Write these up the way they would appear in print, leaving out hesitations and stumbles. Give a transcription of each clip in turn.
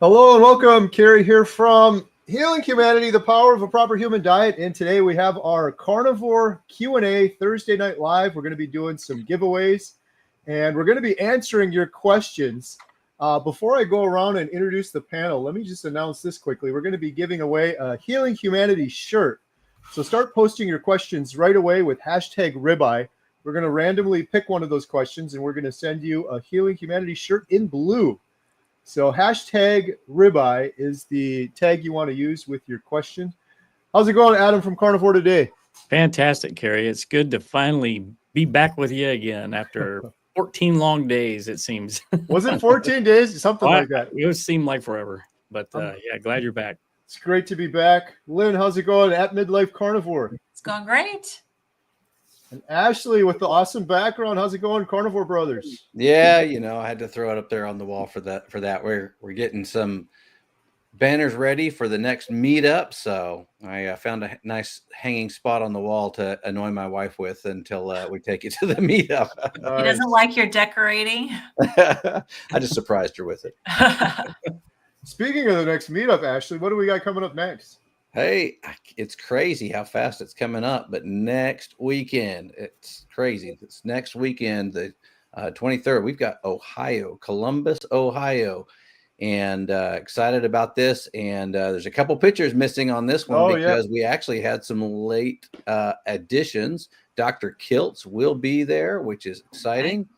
Hello and welcome. Carrie here from Healing Humanity, the Power of a Proper Human Diet. And today we have our Carnivore Q&A Thursday Night Live. We're going to be doing some giveaways and we're going to be answering your questions. Before I go around and introduce the panel, let me just announce this quickly. We're going to be giving away a Healing Humanity shirt. So start posting your questions right away with hashtag ribeye. We're going to randomly pick one of those questions and we're going to send you a Healing Humanity shirt in blue. So hashtag ribeye is the tag you want to use with your question. How's it going, Adam from Carnivore Today? Fantastic, Carrie. It's good to finally be back with you again after 14 long days, it seems. Was it 14 days? Something like that. It seemed like forever, but yeah, glad you're back. It's great to be back. Lynn, how's it going at Midlife Carnivore? It's going great. And Ashley with the awesome background. How's it going, Carnivore Brothers? Yeah, I had to throw it up there on the wall for that. We're getting some banners ready for the next meetup. So I found a nice hanging spot on the wall to annoy my wife with until we take it to the meetup. He doesn't like your decorating. I just surprised her with it. Speaking of the next meetup, Ashley, what do we got coming up next? Hey, it's crazy how fast it's coming up, but next weekend, it's crazy. It's next weekend, the 23rd, we've got Columbus, Ohio, and excited about this. And there's a couple pictures missing on this one because we actually had some late additions. Dr. Kiltz will be there, which is exciting.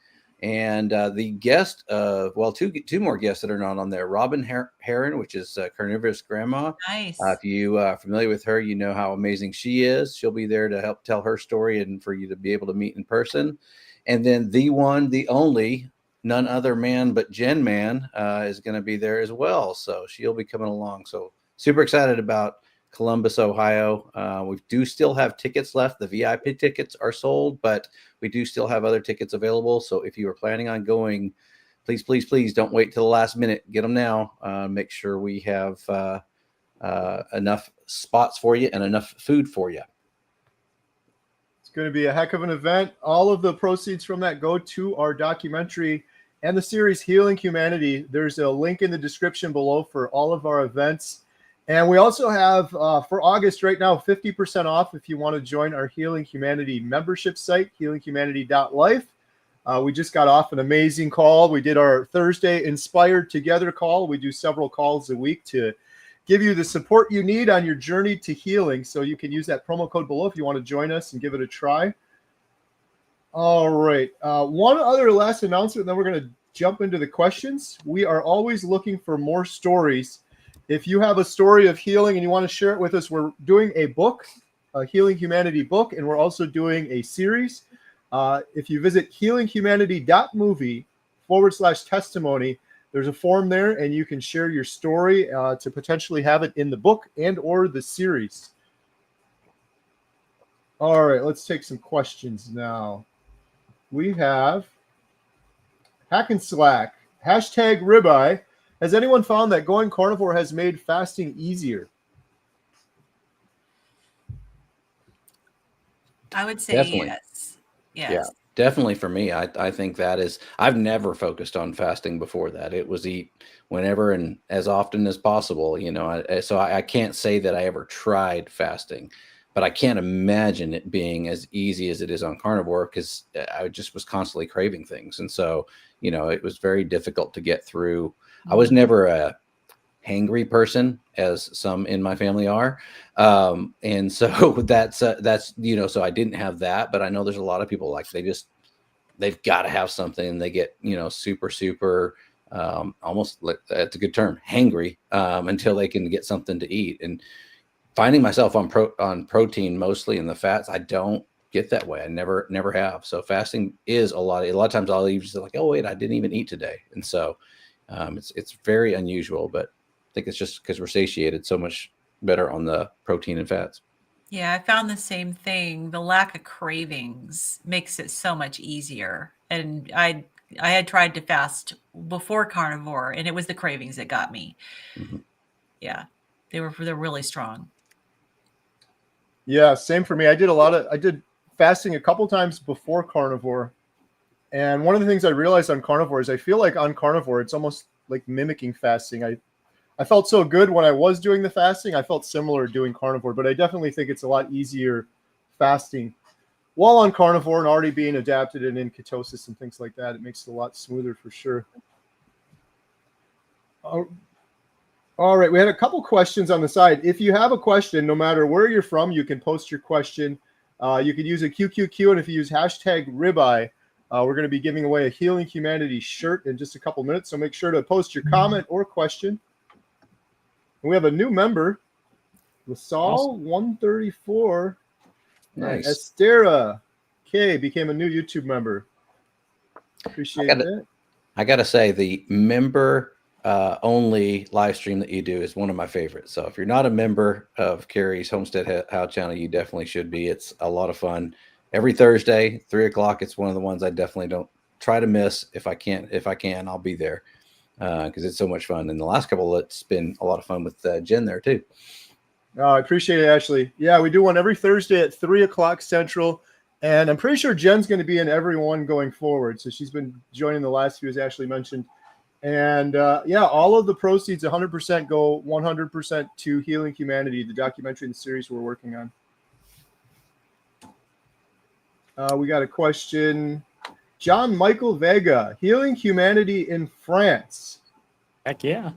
And the guest two more guests that are not on there. Robin Heron, which is Carnivore's grandma. Nice. If you are familiar with her, you know how amazing she is. She'll be there to help tell her story and for you to be able to meet in person. And then the one, the only, none other man but Jen Man is going to be there as well. So she'll be coming along. So super excited about Columbus, Ohio. We do still have tickets left. The VIP tickets are sold, but we do still have other tickets available. So if you are planning on going, please don't wait till the last minute. Get them now. Make sure we have enough spots for you and enough food for you. It's going to be a heck of an event. All of the proceeds from that go to our documentary and the series Healing Humanity. There's a link in the description below for all of our events. And we also have, for August right now, 50% off if you want to join our Healing Humanity membership site, healinghumanity.life. We just got off an amazing call. We did our Thursday Inspired Together call. We do several calls a week to give you the support you need on your journey to healing. So you can use that promo code below if you want to join us and give it a try. All right. One other last announcement, and then we're going to jump into the questions. We are always looking for more stories. If you have a story of healing and you want to share it with us, we're doing a book, a Healing Humanity book, and we're also doing a series. If you visit healinghumanity.movie/testimony, there's a form there, and you can share your story to potentially have it in the book and or the series. All right, let's take some questions now. We have Hack and Slack, hashtag ribeye. Has anyone found that going carnivore has made fasting easier? I would say Definitely. yes. Yeah, definitely for me. I think that is, I've never focused on fasting before that. It was eat whenever and as often as possible, so I can't say that I ever tried fasting, but I can't imagine it being as easy as it is on carnivore because I just was constantly craving things. And so, it was very difficult to get through. I was never a hangry person, as some in my family are. And so that's, so I didn't have that, but I know there's a lot of people like they've got to have something and they get, super, almost like that's a good term, hangry, until they can get something to eat. And finding myself on protein, mostly in the fats, I don't get that way. I never have. So fasting is a lot of times I'll even just like, oh wait, I didn't even eat today. And so it's very unusual, but I think it's just because we're satiated so much better on the protein and fats. Yeah, I found the same thing. The lack of cravings makes it so much easier. And I had tried to fast before carnivore, and it was the cravings that got me. Mm-hmm. Yeah, they're really strong. Yeah, same for me. I did fasting a couple times before carnivore. And one of the things I realized on carnivore is I feel like on carnivore, it's almost like mimicking fasting. I felt so good when I was doing the fasting. I felt similar doing carnivore, but I definitely think it's a lot easier fasting while on carnivore and already being adapted and in ketosis and things like that. It makes it a lot smoother for sure. All right, we had a couple questions on the side. If you have a question, no matter where you're from, you can post your question. You could use a QQQ, and if you use hashtag ribeye, we're going to be giving away a Healing Humanity shirt in just a couple minutes. So make sure to post your comment or question. And we have a new member, LaSalle 134. Nice. Estera K became a new YouTube member. Appreciate that. I gotta say, the member only live stream that you do is one of my favorites. So if you're not a member of Carrie's Homestead How channel, you definitely should be. It's a lot of fun. Every Thursday, 3 o'clock. It's one of the ones I definitely don't try to miss. If I can, I'll be there because it's so much fun. And the last couple, it's been a lot of fun with Jen there too. I appreciate it, Ashley. Yeah, we do one every Thursday at 3 o'clock Central. And I'm pretty sure Jen's going to be in every one going forward. So she's been joining the last few, as Ashley mentioned. And yeah, all of the proceeds, 100% go 100% to Healing Humanity, the documentary and the series we're working on. We got a question. John Michael Vega, Healing Humanity in France. Heck yeah.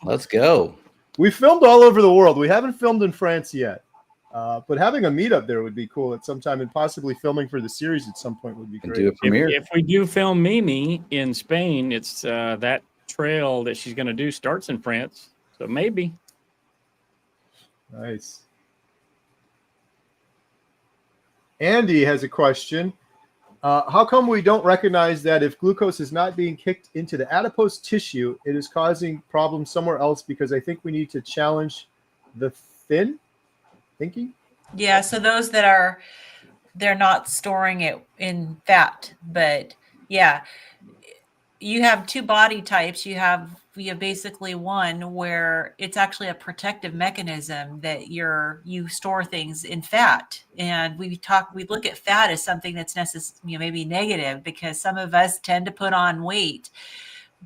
Let's go. We filmed all over the world. We haven't filmed in France yet. But having a meetup there would be cool at some time, and possibly filming for the series at some point would be great. Do a premiere. If we do film Mimi in Spain, it's that trail that she's going to do starts in France. So maybe. Nice. Andy has a question. How come we don't recognize that if glucose is not being kicked into the adipose tissue, it is causing problems somewhere else? Because I think we need to challenge the thinking. Yeah, so those that are, they're not storing it in fat, but yeah, you have two body types. You have basically one where it's actually a protective mechanism that you store things in fat. And we look at fat as something that's maybe negative, because some of us tend to put on weight,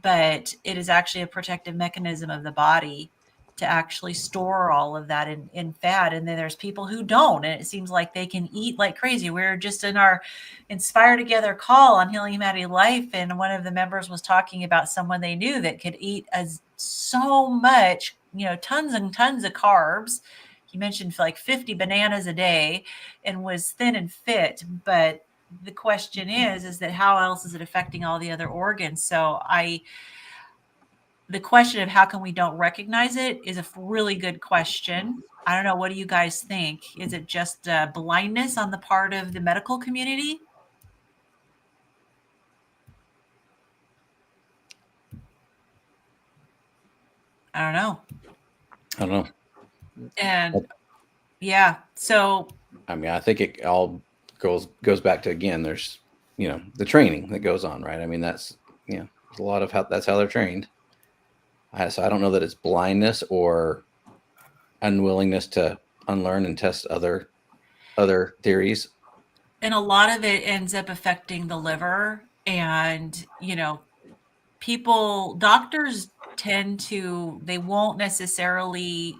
but it is actually a protective mechanism of the body to actually store all of that in fat. And then there's people who don't, and it seems like they can eat like crazy. We were just in our Inspire Together call on Healing Humanity Life, and one of the members was talking about someone they knew that could eat so much, tons and tons of carbs. He mentioned like 50 bananas a day and was thin and fit. But the question is that how else is it affecting all the other organs? So the question of how come we don't recognize it is a really good question. I don't know. What do you guys think? Is it just blindness on the part of the medical community? I don't know. And yeah, so I mean, I think it all goes back to, again, there's, the training that goes on, right? I mean, that's, there's a lot of that's how they're trained. So I don't know that it's blindness or unwillingness to unlearn and test other theories. And a lot of it ends up affecting the liver. And, doctors they won't necessarily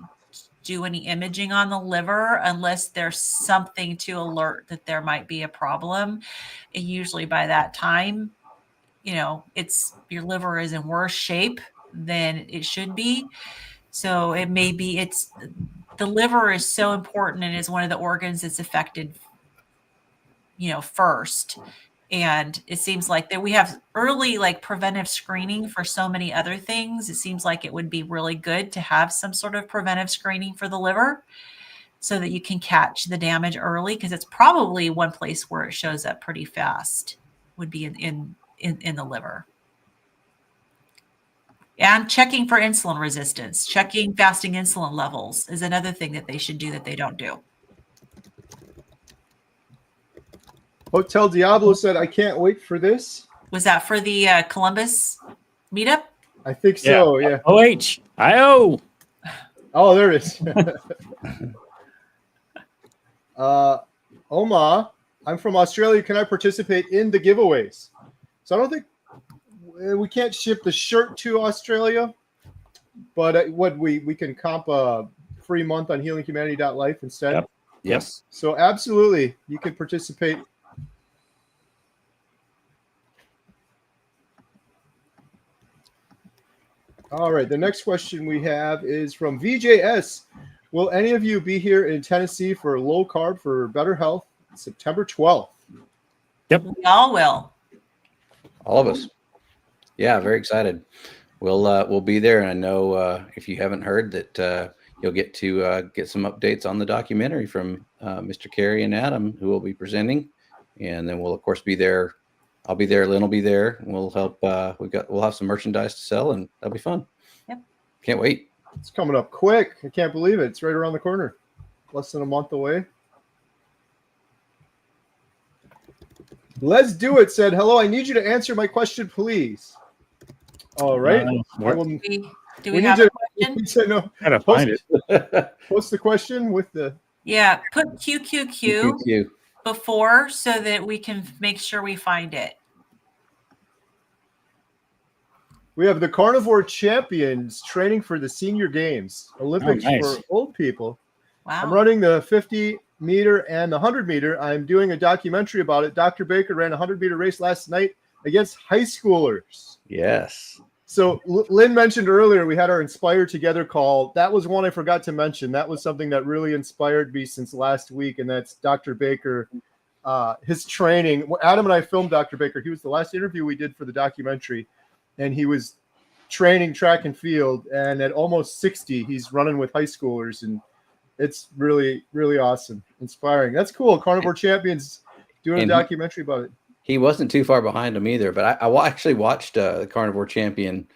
do any imaging on the liver unless there's something to alert that there might be a problem. And usually by that time, your liver is in worse shape than it should be. So it may be the liver is so important and is one of the organs that's affected, first. And it seems like that we have early preventive screening for so many other things. It seems like it would be really good to have some sort of preventive screening for the liver so that you can catch the damage early, because it's probably one place where it shows up pretty fast would be in the liver. And checking for insulin resistance, checking fasting insulin levels is another thing that they should do that they don't do. Hotel Diablo said, I can't wait for this. Was that for the Columbus meetup? I think so, yeah. OHIO. Oh, there it is. Oma, I'm from Australia. Can I participate in the giveaways? So I don't think we can't ship the shirt to Australia, but what we can comp a free month on healinghumanity.life instead. Yep. Yes. So absolutely, you can participate. All right, the next question we have is from VJS. Will any of you be here in Tennessee for low carb for better health, September 12th? We all will. All of us. Yeah, very excited. We'll be there, and I know if you haven't heard that you'll get to get some updates on the documentary from Mr. Carey and Adam, who will be presenting, and then we'll of course be there. I'll be there. Lynn will be there. We'll help. We'll have some merchandise to sell, and that'll be fun. Yep. Can't wait. It's coming up quick. I can't believe it. It's right around the corner. Less than a month away. Let's do it. Said, hello, I need you to answer my question, please. All right. Do we we have need a question? He said no. Gotta find it. Post the question with the. Yeah, put QQQ QQ. before so that we can make sure we find it. We have the Carnivore champions training for the senior games, Olympics nice. for old people. I'm Wow. running the 50 meter and the 100 meter. I'm doing a documentary about it. Dr. Baker ran a 100 meter race last night against high schoolers. Yes. So Lynn mentioned earlier, we had our Inspire Together call. That was one I forgot to mention. That was something that really inspired me since last week, and that's Dr. Baker, his training. Adam and I filmed Dr. Baker. He was the last interview we did for the documentary, and he was training track and field, and at almost 60, he's running with high schoolers, and it's really, really awesome, inspiring. That's cool. Carnivore champions doing a documentary about it. He wasn't too far behind him either, but I actually watched the Carnivore Champion,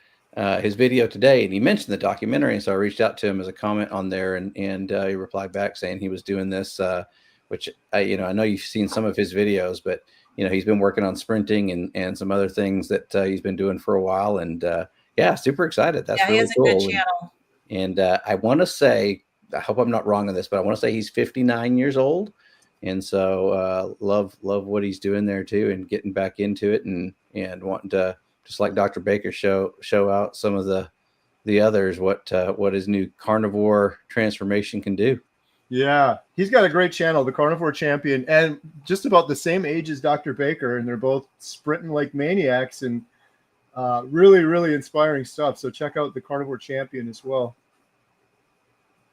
his video today, and he mentioned the documentary, and so I reached out to him as a comment on there, and he replied back saying he was doing this, which I know you've seen some of his videos, but he's been working on sprinting and some other things that he's been doing for a while, and yeah, super excited. That's really cool. He has a good channel. And I want to say, I hope I'm not wrong on this, but I want to say he's 59 years old. And so love what he's doing there too, and getting back into it, and wanting to, just like Dr. Baker, show out some of the others what his new carnivore transformation can do. Yeah, he's got a great channel, the Carnivore Champion, and just about the same age as Dr. Baker, and they're both sprinting like maniacs, and really, really inspiring stuff. So check out the Carnivore Champion as well.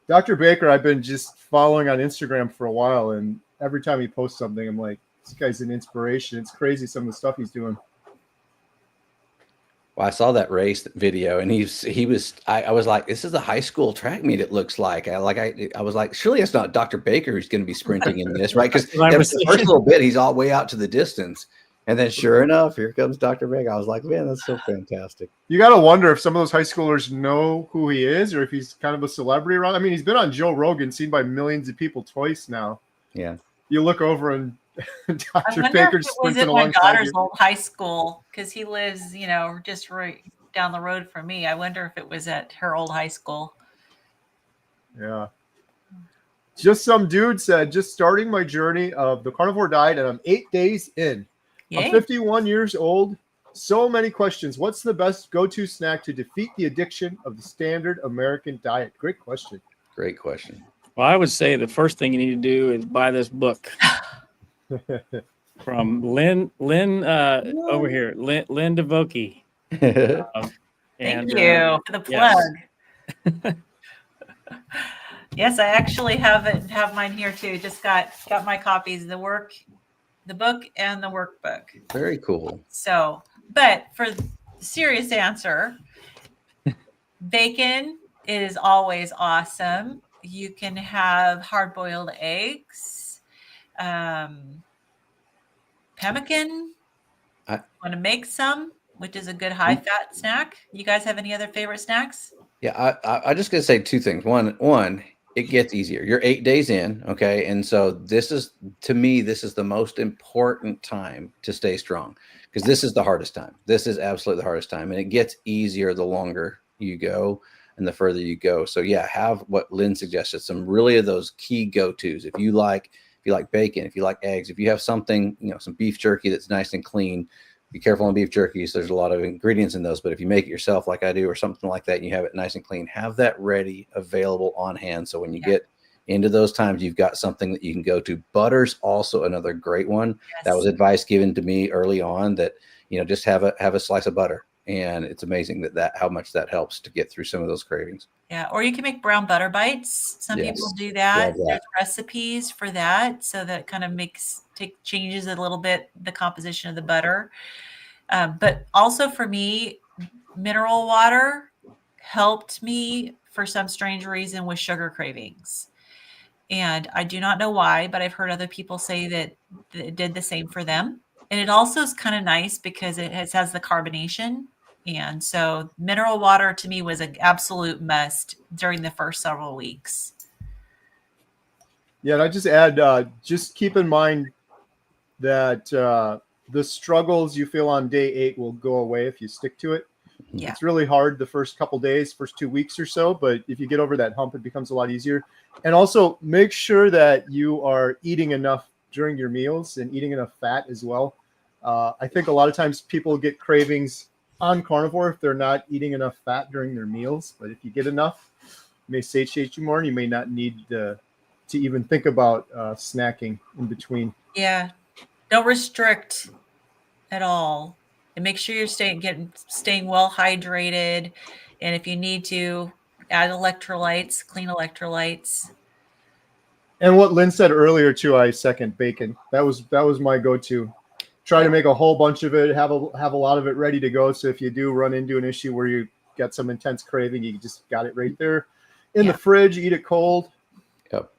Dr. Baker, I've been just following on Instagram for a while, and every time he posts something, I'm like, this guy's an inspiration. It's crazy some of the stuff he's doing. Well, I saw that race video, and I was like, this is a high school track meet. It looks like I was like, surely it's not Dr. Baker who's going to be sprinting in this, right? Because the first little bit, he's all way out to the distance, and then sure enough, here comes Dr. Baker. I was like, man, that's so fantastic. You got to wonder if some of those high schoolers know who he is, or if he's kind of a celebrity around. I mean, he's been on Joe Rogan, seen by millions of people twice now. Yeah. You look over and Dr. I Baker's was sprinting at my alongside daughter's you. old high school, because he lives, just right down the road from me. I wonder if it was at her old high school. Yeah. Just some dude said, just starting my journey of the carnivore diet, and I'm 8 days in. Yay. I'm 51 years old. So many questions. What's the best go-to snack to defeat the addiction of the standard American diet? Great question. Great question. Well, I would say the first thing you need to do is buy this book from Lynn over here, Lynn DeVokie. Thank you for the plug. Yes, I actually have mine here too. Just got my copies, the book and the workbook. Very cool. So, but for the serious answer, bacon is always awesome. You can have hard-boiled eggs, pemmican. Want to make some, which is a good high-fat snack. You guys have any other favorite snacks? Yeah, I just gonna say two things. One, it gets easier. You're 8 days in, okay, and so this is the most important time to stay strong, because this is the hardest time. This is absolutely the hardest time, and it gets easier the longer you go and the further you go. So yeah, have what Lynn suggested, some really of those key go-tos. If you like bacon, if you like eggs, if you have something, some beef jerky that's nice and clean, be careful on beef jerkies. There's a lot of ingredients in those, but if you make it yourself like I do or something like that, and you have it nice and clean, have that ready, available on hand. So when you get into those times, you've got something that you can go to. Butter's also another great one. Yes. That was advice given to me early on, that, you know, just have a slice of butter. And it's amazing how much that helps to get through some of those cravings. Yeah, or you can make brown butter bites. Some people do that. There's recipes for that, so that kind of changes a little bit the composition of the butter. But also for me, mineral water helped me for some strange reason with sugar cravings. And I do not know why, but I've heard other people say that it did the same for them. And it also is kind of nice because it has the carbonation. And so mineral water to me was an absolute must during the first several weeks. Yeah, and I just add, just keep in mind that the struggles you feel on day 8 will go away if you stick to it. Yeah. It's really hard the first couple days, first 2 weeks or so, but if you get over that hump, it becomes a lot easier. And also make sure that you are eating enough during your meals and eating enough fat as well. I think a lot of times people get cravings on carnivore if they're not eating enough fat during their meals. But if you get enough, it may satiate you more, and you may not need to even think about snacking in between. Yeah. Don't restrict at all. And make sure you're staying well hydrated. And if you need to, add electrolytes, clean electrolytes. And what Lynn said earlier too, I second bacon. That was my go-to. Try to make a whole bunch of it, have a lot of it ready to go. So if you do run into an issue where you get some intense craving, you just got it right there in the fridge, eat it cold. Yep.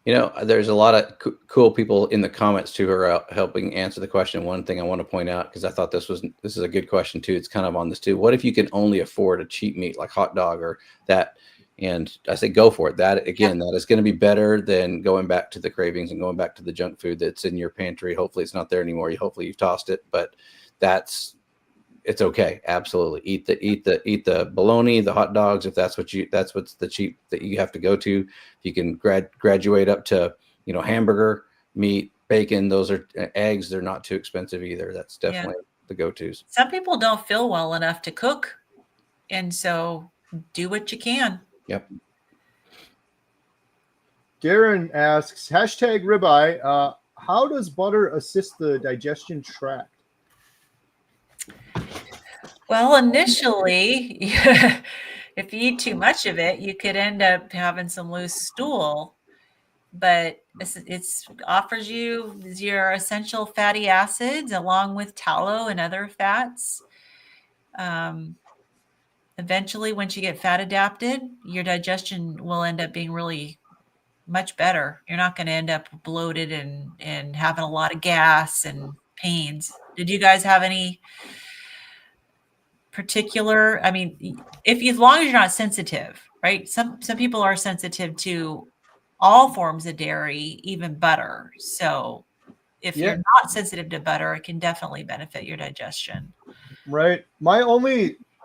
You know, there's a lot of cool people in the comments too who are helping answer the question. One thing I want to point out, because I thought this is a good question too. It's kind of on this too. What if you can only afford a cheap meat like hot dog or that? And I say, go for it. That again, that is going to be better than going back to the cravings and going back to the junk food that's in your pantry. Hopefully it's not there anymore. Hopefully you've tossed it, but it's okay. Absolutely. Eat the bologna, the hot dogs. If that's what's the cheap that you have to go to. If you can graduate up to, you know, hamburger, meat, bacon, those are eggs. They're not too expensive either. That's definitely the go-tos. Some people don't feel well enough to cook. And so do what you can. Yep. Darren asks, #ribeye, how does butter assist the digestion tract? Well, initially, if you eat too much of it, you could end up having some loose stool. But it offers you your essential fatty acids along with tallow and other fats. Eventually, once you get fat adapted, your digestion will end up being really much better. You're not going to end up bloated and having a lot of gas and pains. Did you guys have any particular, I mean, as long as you're not sensitive, right? Some people are sensitive to all forms of dairy, even butter. So if you're not sensitive to butter, it can definitely benefit your digestion. Right.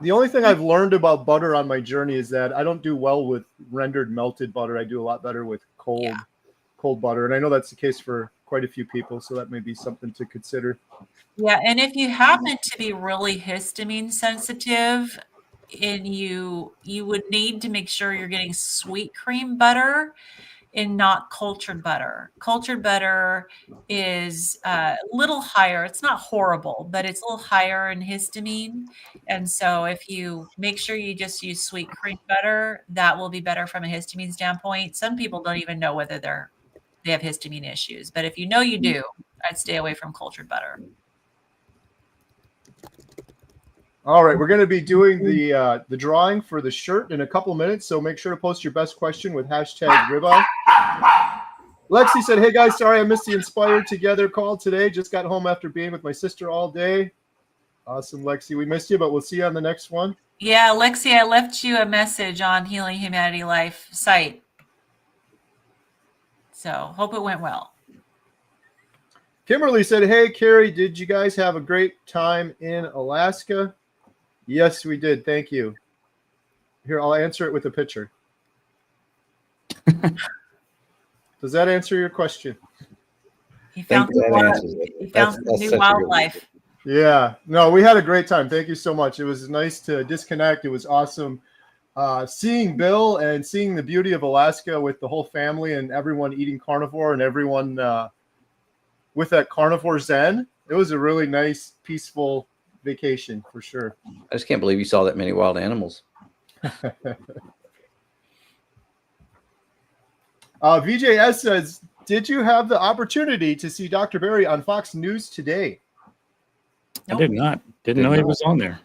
The only thing I've learned about butter on my journey is that I don't do well with rendered melted butter. I do a lot better with cold butter. And I know that's the case for quite a few people. So that may be something to consider. Yeah. And if you happen to be really histamine sensitive, and you would need to make sure you're getting sweet cream butter and not cultured butter. Cultured butter is a little higher. It's not horrible, but it's a little higher in histamine. And so if you make sure you just use sweet cream butter, that will be better from a histamine standpoint. Some people don't even know whether they have histamine issues, but if you know you do, I'd stay away from cultured butter. All right, we're going to be doing the drawing for the shirt in a couple minutes, so make sure to post your best question with #ribeye. Lexi said, "Hey guys, sorry I missed the Inspired Together call today. Just got home after being with my sister all day." Awesome, Lexi. We missed you, but we'll see you on the next one. Yeah, Lexi, I left you a message on Healing Humanity Life site. So hope it went well. Kimberly said, "Hey, Carrie, did you guys have a great time in Alaska?" Yes, we did. Thank you. Here, I'll answer it with a picture. Does that answer your question? He found some new wildlife. Yeah, no, we had a great time. Thank you so much. It was nice to disconnect. It was awesome seeing Bill and seeing the beauty of Alaska with the whole family and everyone eating carnivore and everyone with that carnivore zen. It was a really nice, peaceful vacation for sure. I just can't believe you saw that many wild animals. VJS says, did you have the opportunity to see Dr. Berry on Fox News today? I did not. Didn't know he was on there.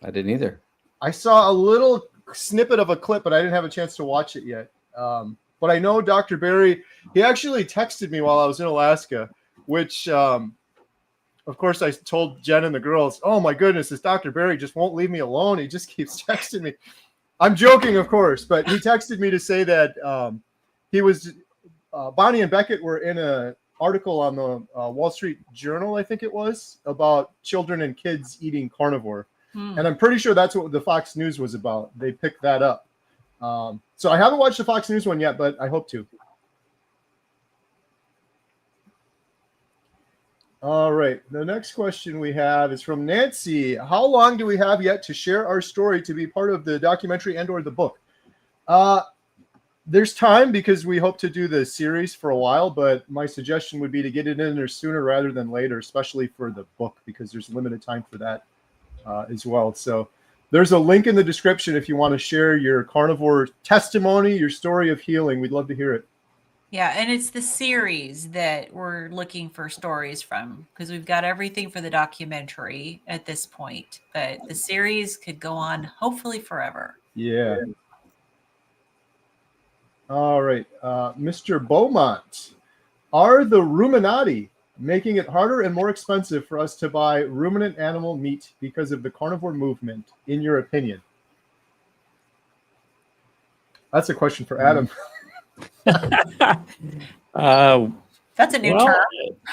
I didn't either. I saw a little snippet of a clip, but I didn't have a chance to watch it yet. But I know Dr. Berry, he actually texted me while I was in Alaska, which, of course, I told Jen and the girls, oh my goodness, this Dr. Berry just won't leave me alone. He just keeps texting me. I'm joking, of course, but he texted me to say that he was, Bonnie and Beckett were in an article on the Wall Street Journal, I think it was, about children and kids eating carnivore. And I'm pretty sure that's what the Fox News was about. They picked that up. So I haven't watched the Fox News one yet, but I hope to. All right. The next question we have is from Nancy. How long do we have yet to share our story to be part of the documentary and or the book? There's time because we hope to do the series for a while, but my suggestion would be to get it in there sooner rather than later, especially for the book, because there's limited time for that as well. So there's a link in the description if you want to share your carnivore testimony, your story of healing. We'd love to hear it. Yeah, and it's the series that we're looking for stories from, because we've got everything for the documentary at this point, but the series could go on hopefully forever. Yeah. All right. Mr. Beaumont, are the Ruminati making it harder and more expensive for us to buy ruminant animal meat because of the carnivore movement, in your opinion? That's a question for Adam. That's a new term.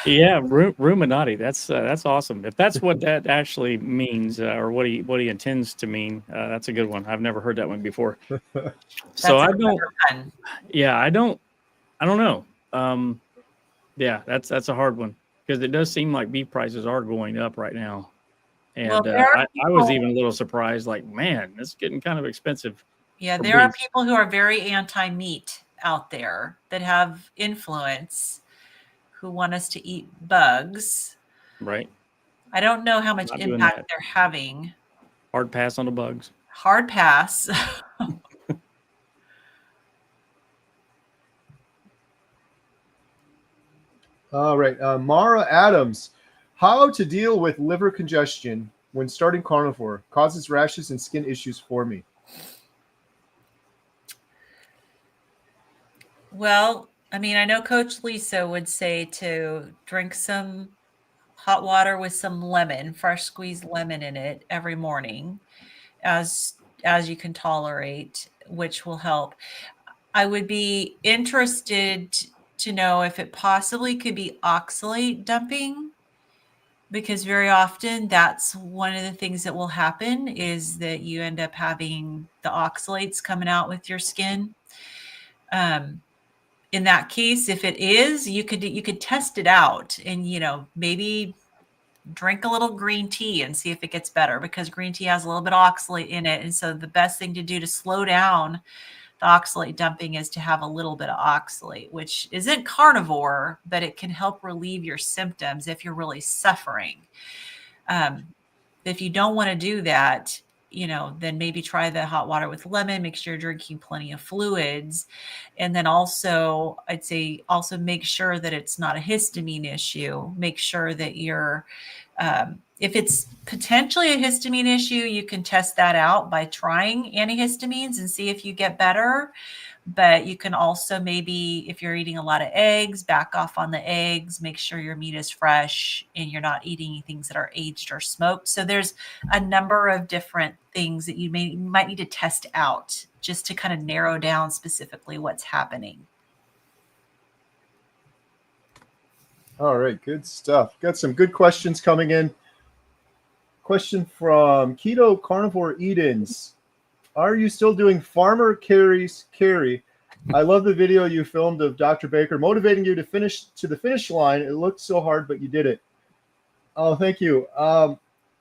Yeah, Ruminati. That's awesome. If that's what that actually means, or what he intends to mean, that's a good one. I've never heard that one before. So I don't. Yeah, I don't know. Yeah, that's a hard one because it does seem like beef prices are going up right now, and I was even a little surprised. Like, man, it's getting kind of expensive. Yeah, there are people who are very anti-meat out there that have influence, who want us to eat bugs. Right. I don't know how much impact they're having. Hard pass on the bugs. Hard pass. All right. Mara Adams, how to deal with liver congestion when starting carnivore, causes rashes and skin issues for me. Well, I mean, I know Coach Lisa would say to drink some hot water with some lemon, fresh squeezed lemon in it every morning as you can tolerate, which will help. I would be interested to know if it possibly could be oxalate dumping, because very often that's one of the things that will happen is that you end up having the oxalates coming out with your skin. In that case, if it is, you could test it out and, maybe drink a little green tea and see if it gets better, because green tea has a little bit of oxalate in it. And so the best thing to do to slow down the oxalate dumping is to have a little bit of oxalate, which isn't carnivore, but it can help relieve your symptoms if you're really suffering. If you don't want to do that, then maybe try the hot water with lemon, make sure you're drinking plenty of fluids. And then also, I'd say also make sure that it's not a histamine issue. Make sure that you're, if it's potentially a histamine issue, you can test that out by trying antihistamines and see if you get better. But you can also maybe, if you're eating a lot of eggs, back off on the eggs, make sure your meat is fresh and you're not eating things that are aged or smoked. So there's a number of different things that you might need to test out just to kind of narrow down specifically what's happening. All right, good stuff. Got some good questions coming in. Question from Keto Carnivore Edens. Are you still doing Farmer Carries Carry? I love the video you filmed of Dr. Baker motivating you to finish to the finish line. It looked so hard, but you did it. Oh, thank you.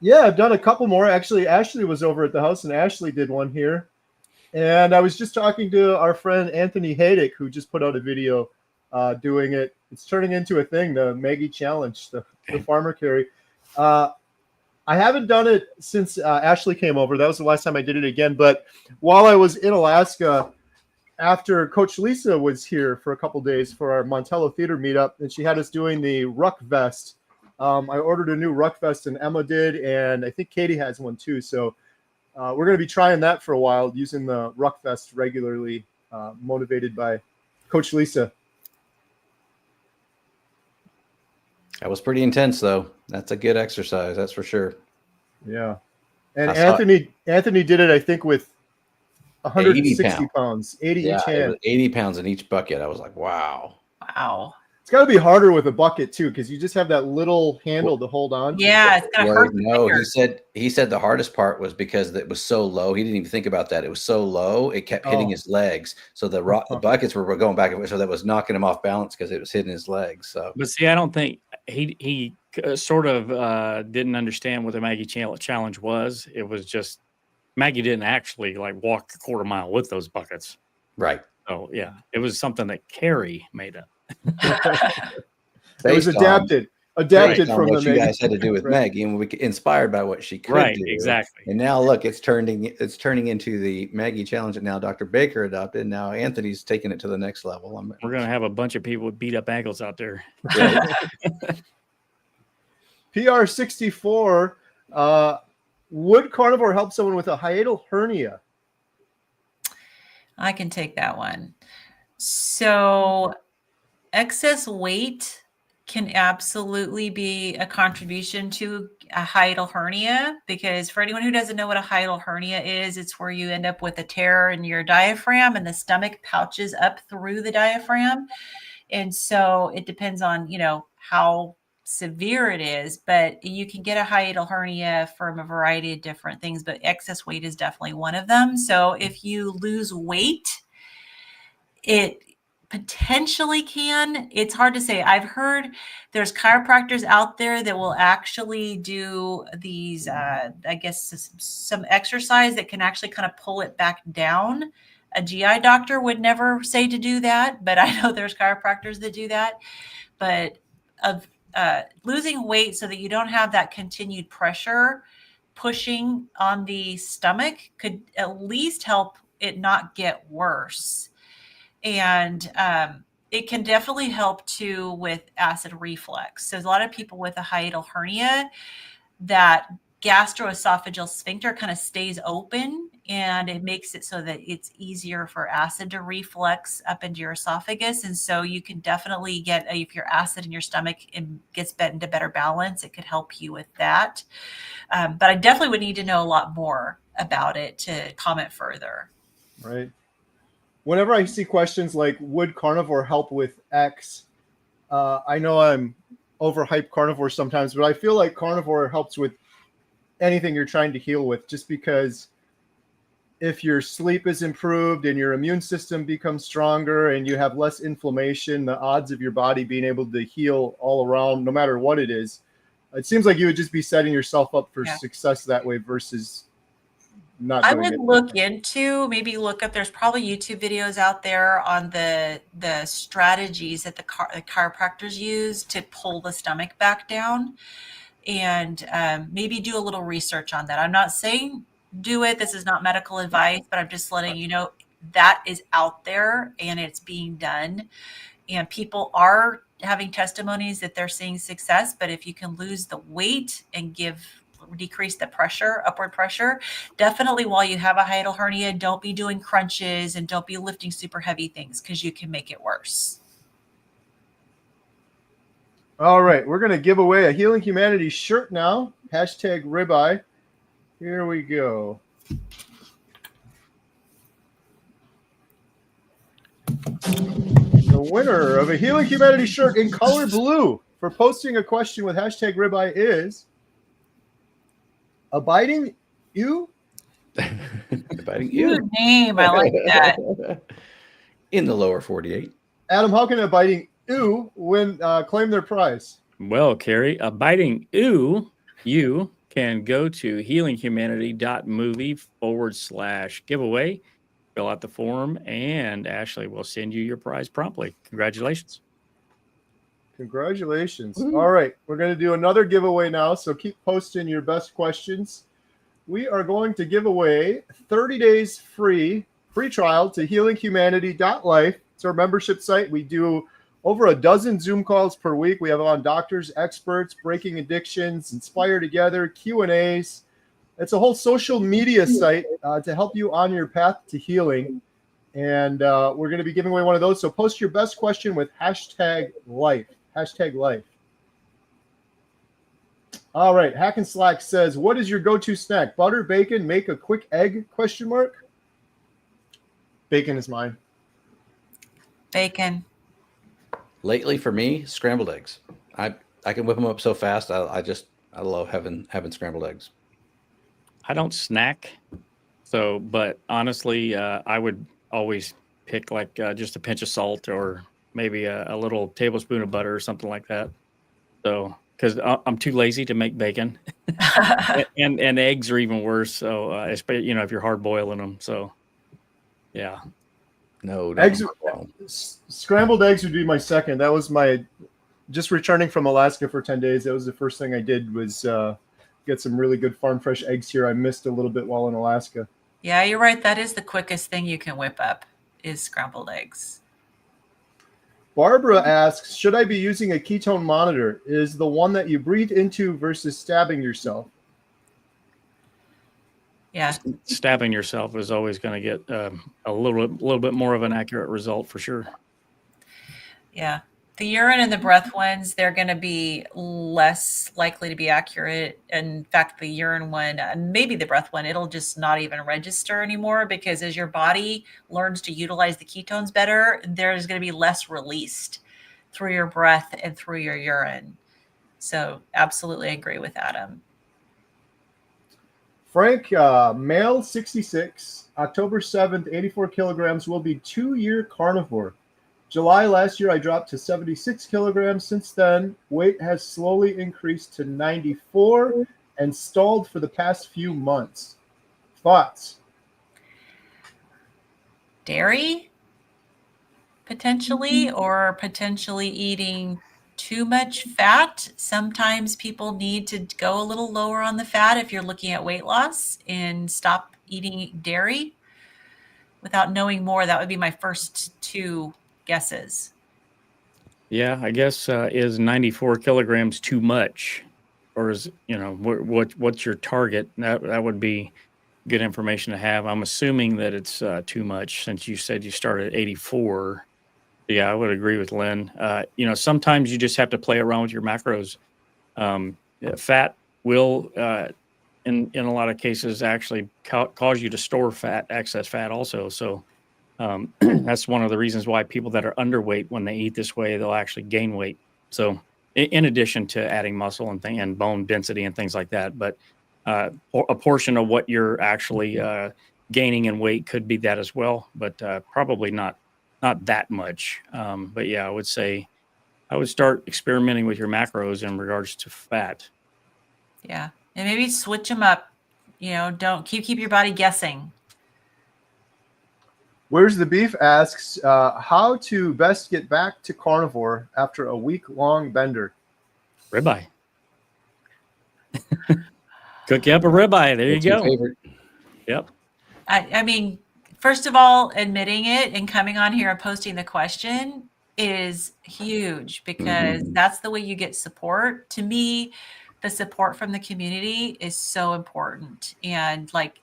Yeah, I've done a couple more. Actually, Ashley was over at the house, and Ashley did one here. And I was just talking to our friend Anthony Haydick, who just put out a video doing it. It's turning into a thing, the Maggie Challenge, the farmer carry. I haven't done it since Ashley came over. That was the last time I did it again. But while I was in Alaska, after Coach Lisa was here for a couple days for our Montello Theater meetup, and she had us doing the ruck vest. I ordered a new ruck vest, and Emma did, and I think Katie has one too. So we're going to be trying that for a while, using the ruck vest regularly, motivated by Coach Lisa. That was pretty intense, though. That's a good exercise, that's for sure. Yeah, and Anthony did it, I think, with 160 pounds, 80 each hand. 80 pounds in each bucket. I was like, wow. Wow. It's got to be harder with a bucket too, because you just have that little handle to hold on. Yeah, it's gonna hurt. No, he said the hardest part was because it was so low. He didn't even think about that. It was so low, it kept hitting his legs. So the buckets were going back and forth, so that was knocking him off balance because it was hitting his legs. So, but see, I don't think he sort of didn't understand what the Maggie Challenge was. It was just Maggie didn't actually like walk a quarter mile with those buckets. Right. So yeah, it was something that Carrie made up. It was adapted from what the you guys had to do with Maggie, and we inspired by what she could do. Exactly. And now look, it's turning into the Maggie Challenge that now Dr. Baker adopted. Now Anthony's taking it to the next level. We're gonna have a bunch of people with beat up ankles out there. PR64. Would carnivore help someone with a hiatal hernia? I can take that one. So excess weight can absolutely be a contribution to a hiatal hernia, because for anyone who doesn't know what a hiatal hernia is, it's where you end up with a tear in your diaphragm and the stomach pouches up through the diaphragm. And so it depends on, how severe it is, but you can get a hiatal hernia from a variety of different things, but excess weight is definitely one of them. So if you lose weight, it potentially can. It's hard to say. I've heard there's chiropractors out there that will actually do these, I guess, some exercise that can actually kind of pull it back down. A GI doctor would never say to do that, but I know there's chiropractors that do that. But of losing weight so that you don't have that continued pressure pushing on the stomach could at least help it not get worse. And it can definitely help too with acid reflux. So there's a lot of people with a hiatal hernia that gastroesophageal sphincter kind of stays open, and it makes it so that it's easier for acid to reflux up into your esophagus. And so you can definitely get, if your acid in your stomach gets into better balance, it could help you with that. But I definitely would need to know a lot more about it to comment further. Right. Whenever I see questions like, would carnivore help with X? I know I'm overhyped carnivore sometimes, but I feel like carnivore helps with anything you're trying to heal with, just because if your sleep is improved and your immune system becomes stronger and you have less inflammation, the odds of your body being able to heal all around, no matter what it is, it seems like you would just be setting yourself up for success that way versus not doing it. I would look up, there's probably YouTube videos out there on the strategies that the chiropractors use to pull the stomach back down, and maybe do a little research on that. I'm not saying do it. This is not medical advice, but I'm just letting you know that is out there and it's being done. And people are having testimonies that they're seeing success. But if you can lose the weight and decrease the pressure, upward pressure, definitely while you have a hiatal hernia, don't be doing crunches and don't be lifting super heavy things, because you can make it worse. All right, we're going to give away a Healing Humanity shirt now. #ribeye. Here we go. The winner of a Healing Humanity shirt in color blue for posting a question with #ribeye is Abiding You. Abiding You. Good name. I like that. In the lower 48. Adam, how can Abiding You claim their prize? Well, Carrie, a biting ooh, you can go to healinghumanity.movie/giveaway, fill out the form, and Ashley will send you your prize promptly. Congratulations. Congratulations. All right, we're going to do another giveaway now, so keep posting your best questions. We are going to give away 30 days free trial to healinghumanity.life. It's our membership site. We do over a dozen Zoom calls per week. We have on doctors, experts, breaking addictions, Inspire Together, Q&As. It's a whole social media site to help you on your path to healing. And we're going to be giving away one of those. So post your best question with #life. #life. All right. Hack and Slack says, what is your go-to snack? Butter, bacon, make a quick egg? ? Bacon is mine. Bacon. Lately for me, scrambled eggs. I can whip them up so fast. I love having scrambled eggs. I don't snack, but honestly, I would always pick like just a pinch of salt or maybe a little tablespoon of butter or something like that. So, because I'm too lazy to make bacon, and eggs are even worse. So, especially if you're hard boiling them. So, yeah. No, eggs. Scrambled eggs would be my second. That was my just returning from Alaska for 10 days. That was the first thing I did was get some really good farm fresh eggs here. I missed a little bit while in Alaska. Yeah, you're right. That is the quickest thing you can whip up is scrambled eggs. Barbara asks, should I be using a ketone monitor? Is the one that you breathe into versus stabbing yourself? Yeah. Stabbing yourself is always going to get a little bit more of an accurate result for sure. Yeah. The urine and the breath ones, they're going to be less likely to be accurate. In fact, the urine one, maybe the breath one, it'll just not even register anymore because as your body learns to utilize the ketones better, there's going to be less released through your breath and through your urine. So absolutely agree with Adam. Frank, male 66, October 7th, 84 kilograms, will be 2-year carnivore. July last year, I dropped to 76 kilograms. Since then, weight has slowly increased to 94 and stalled for the past few months. Thoughts? Dairy, potentially, or potentially eating too much fat. Sometimes people need to go a little lower on the fat if you're looking at weight loss and stop eating dairy. Without knowing more, that would be my first two guesses. Yeah, I guess is 94 kilograms too much, or is what's your target? That would be good information to have. I'm assuming that it's too much since you said you started at 84. Yeah, I would agree with Lynn. Sometimes you just have to play around with your macros. Fat will, in a lot of cases, actually cause you to store excess fat also. So that's one of the reasons why people that are underweight, when they eat this way, they'll actually gain weight. So in addition to adding muscle and bone density and things like that, but a portion of what you're actually gaining in weight could be that as well, but probably not that much. But yeah, I would say I would start experimenting with your macros in regards to fat. Yeah. And maybe switch them up. Don't keep your body guessing. Where's the Beef asks, how to best get back to carnivore after a week-long bender? Ribeye. Cook you up a ribeye. There It's you your go. favorite. Yep. I mean, first of all, admitting it and coming on here and posting the question is huge because that's the way you get support. To me, the support from the community is so important. And like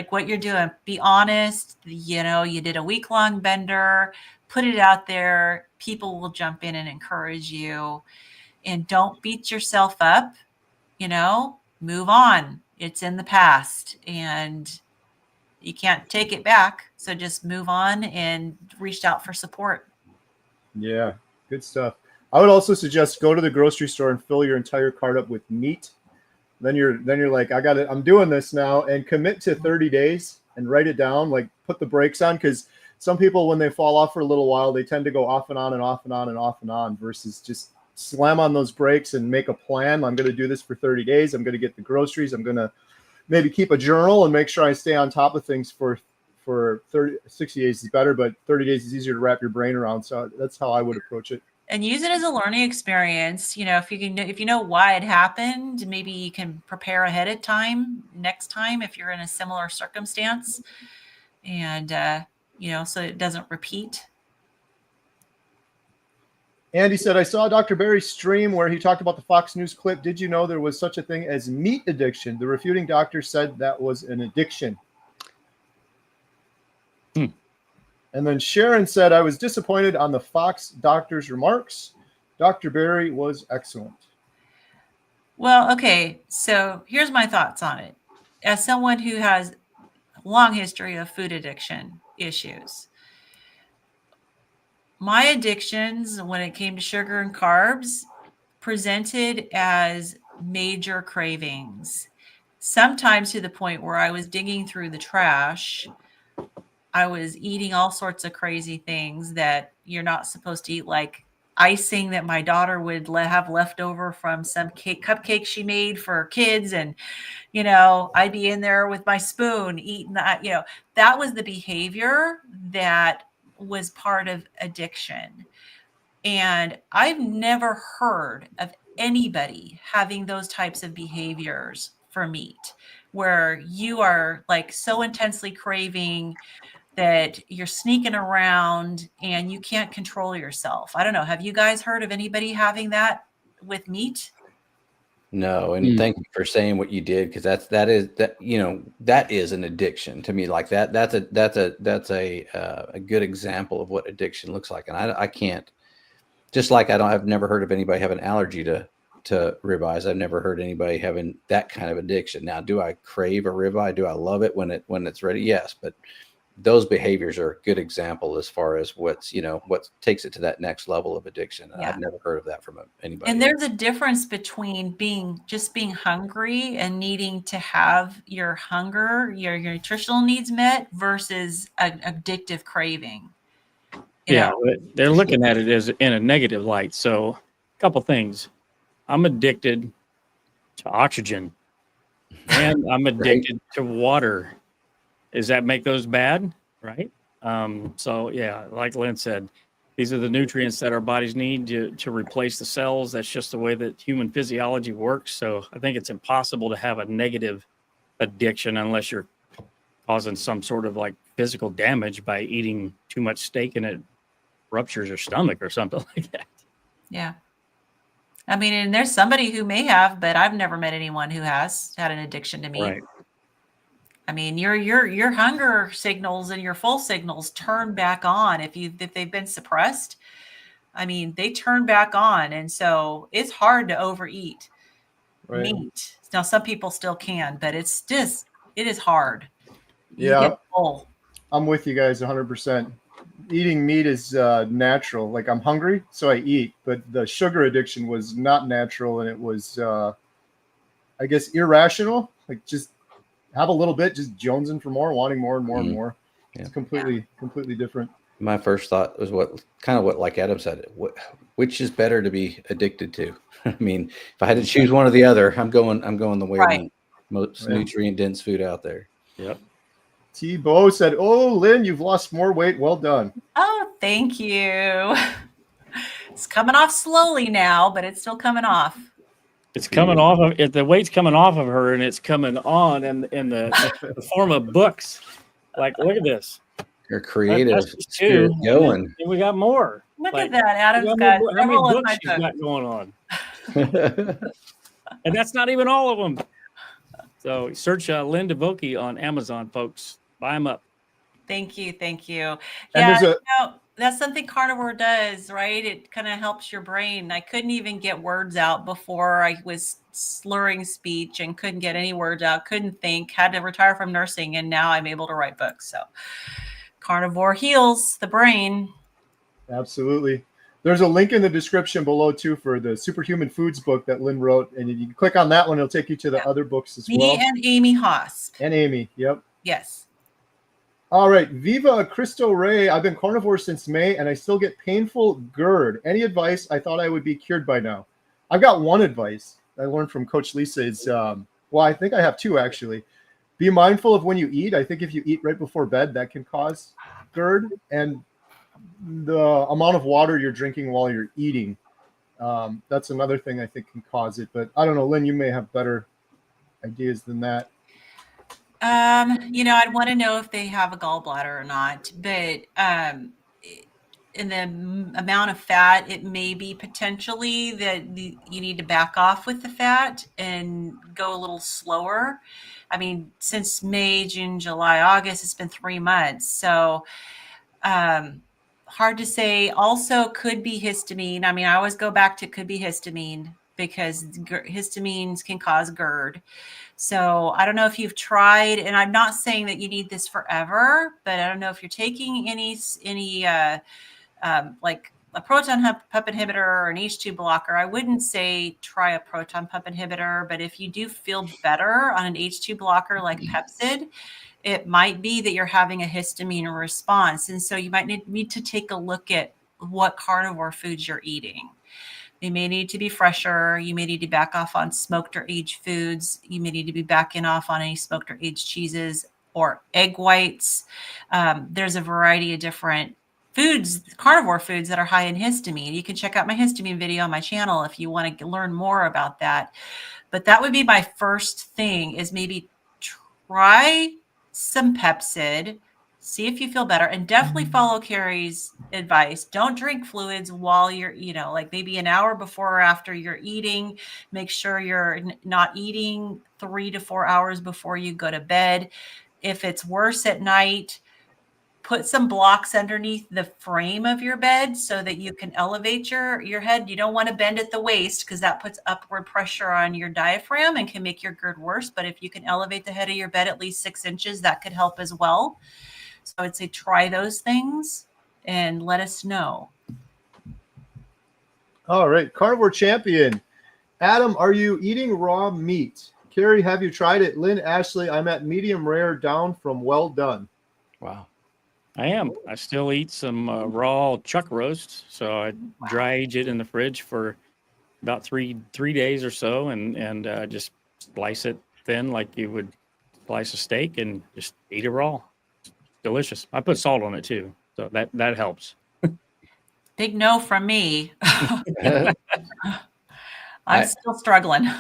what you're doing, be honest, you did a week-long bender, put it out there. People will jump in and encourage you, and don't beat yourself up, move on. It's in the past and you can't take it back. So just move on and reach out for support. Yeah, good stuff. I would also suggest go to the grocery store and fill your entire cart up with meat. Then you're like, I got it. I'm doing this now, and commit to 30 days and write it down. Like put the brakes on, because some people, when they fall off for a little while, they tend to go off and on and off and on and off and on versus just slam on those brakes and make a plan. I'm going to do this for 30 days. I'm going to get the groceries. I'm going to maybe keep a journal and make sure I stay on top of things for 60 days is better, but 30 days is easier to wrap your brain around. So that's how I would approach it. And use it as a learning experience. You know, if you know why it happened, maybe you can prepare ahead of time next time if you're in a similar circumstance, and you know, so it doesn't repeat. Andy said, I saw Dr. Barry's stream where he talked about the Fox News clip. Did you know there was such a thing as meat addiction? The refuting doctor said that was an addiction. And then Sharon said, I was disappointed on the Fox doctor's remarks. Dr. Barry was excellent. Well, okay. So here's my thoughts on it. As someone who has a long history of food addiction issues, my addictions when it came to sugar and carbs presented as major cravings, sometimes to the point where I was digging through the trash. I was eating all sorts of crazy things that you're not supposed to eat, like icing that my daughter would have left over from some cupcake she made for kids. And, you know, I'd be in there with my spoon eating that, you know, that was the behavior that was part of addiction. And I've never heard of anybody having those types of behaviors for meat, where you are like so intensely craving that you're sneaking around and you can't control yourself. I don't know. Have you guys heard of anybody having that with meat? No, and thank you for saying what you did, because that is an addiction to me. Like that's a good example of what addiction looks like. And I can't, just like I've never heard of anybody having an allergy to ribeyes. I've never heard anybody having that kind of addiction. Now, do I crave a ribeye? Do I love it when it's ready? Yes, but those behaviors are a good example as far as what takes it to that next level of addiction. And I've never heard of that from anybody. And there's a difference between being hungry and needing to have your hunger, your nutritional needs met versus an addictive craving. You know? They're looking at it as in a negative light. So a couple things. I'm addicted to oxygen and I'm addicted to water. Does that make those bad? Right. So yeah, like Lynn said, these are the nutrients that our bodies need to replace the cells. That's just the way that human physiology works. So I think it's impossible to have a negative addiction unless you're causing some sort of like physical damage by eating too much steak and it ruptures your stomach or something like that. Yeah. I mean, and there's somebody who may have, but I've never met anyone who has had an addiction to meat. Right. I mean, your hunger signals and your full signals turn back on if they've been suppressed. I mean, they turn back on, and so it's hard to overeat meat. Now, some people still can, but it is hard. You get full. I'm with you guys 100%. Eating meat is natural. Like, I'm hungry, so I eat. But the sugar addiction was not natural, and it was, I guess, irrational. Like, just have a little bit, just jonesing for more, wanting more and more and more. It's completely different. My first thought was what like Adam said, which is better to be addicted to? I mean, if I had to choose one or the other, I'm going the way of the most nutrient dense food out there. Yep. T-Bo said, "Oh, Lynn, you've lost more weight. Well done." Oh, thank you. It's coming off slowly now, but it's still coming off. It's coming off of the weight's coming off of her, and it's coming on in the form of books. Like, look at this. Your creative spirit going. And we got more. Look at that. Adam's got several of my books she's got going on. And that's not even all of them. So search Lynn DeVokie on Amazon, folks. Buy them up. Thank you. And Yeah, that's something Carnivore does, right? It kind of helps your brain. I couldn't even get words out before. I was slurring speech and couldn't get any words out, couldn't think, had to retire from nursing, and now I'm able to write books. So Carnivore heals the brain. Absolutely. There's a link in the description below, too, for the Superhuman Foods book that Lynn wrote. And if you click on that one, it'll take you to the other books as well. Me and Amy Haas. And Amy, yep. Yes. All right, Viva Cristo Ray. I've been carnivore since May, and I still get painful GERD. Any advice? I thought I would be cured by now. I've got one advice I learned from Coach Lisa. Is well, I think I have two actually. Be mindful of when you eat. I think if you eat right before bed, that can cause GERD, and the amount of water you're drinking while you're eating. That's another thing I think can cause it. But I don't know, Lynn, you may have better ideas than that. I'd want to know if they have a gallbladder or not, but in the amount of fat, it may be potentially that you need to back off with the fat and go a little slower. I mean, since May, June, July, August, it's been 3 months. So hard to say. Also could be histamine. I mean, I always go back to could be histamine because histamines can cause GERD. So I don't know if you've tried, and I'm not saying that you need this forever, but I don't know if you're taking any like a proton pump inhibitor or an H2 blocker. I wouldn't say try a proton pump inhibitor, but if you do feel better on an H2 blocker like Pepcid, it might be that you're having a histamine response. And so you might need to take a look at what carnivore foods you're eating. They may need to be fresher. You may need to back off on smoked or aged foods. You may need to be backing off on any smoked or aged cheeses or egg whites. There's a variety of different foods, carnivore foods that are high in histamine. You can check out my histamine video on my channel if you want to learn more about that. But that would be my first thing, is maybe try some Pepcid, see if you feel better, and definitely follow Carrie's advice. Don't drink fluids while you're, like maybe an hour before or after you're eating. Make sure you're not eating 3 to 4 hours before you go to bed. If it's worse at night, put some blocks underneath the frame of your bed so that you can elevate your head. You don't want to bend at the waist because that puts upward pressure on your diaphragm and can make your GERD worse. But if you can elevate the head of your bed at least 6 inches, that could help as well. So I would say try those things and let us know. All right, Carnivore Champion. Adam, are you eating raw meat? Carrie, have you tried it? Lynn, Ashley, I'm at medium rare down from well done. Wow. I am. I still eat some raw chuck roast. So I dry age it in the fridge for about three days or so, and just slice it thin like you would slice a steak and just eat it raw. Delicious. I put salt on it too, so that helps. Big no from me. I'm still struggling.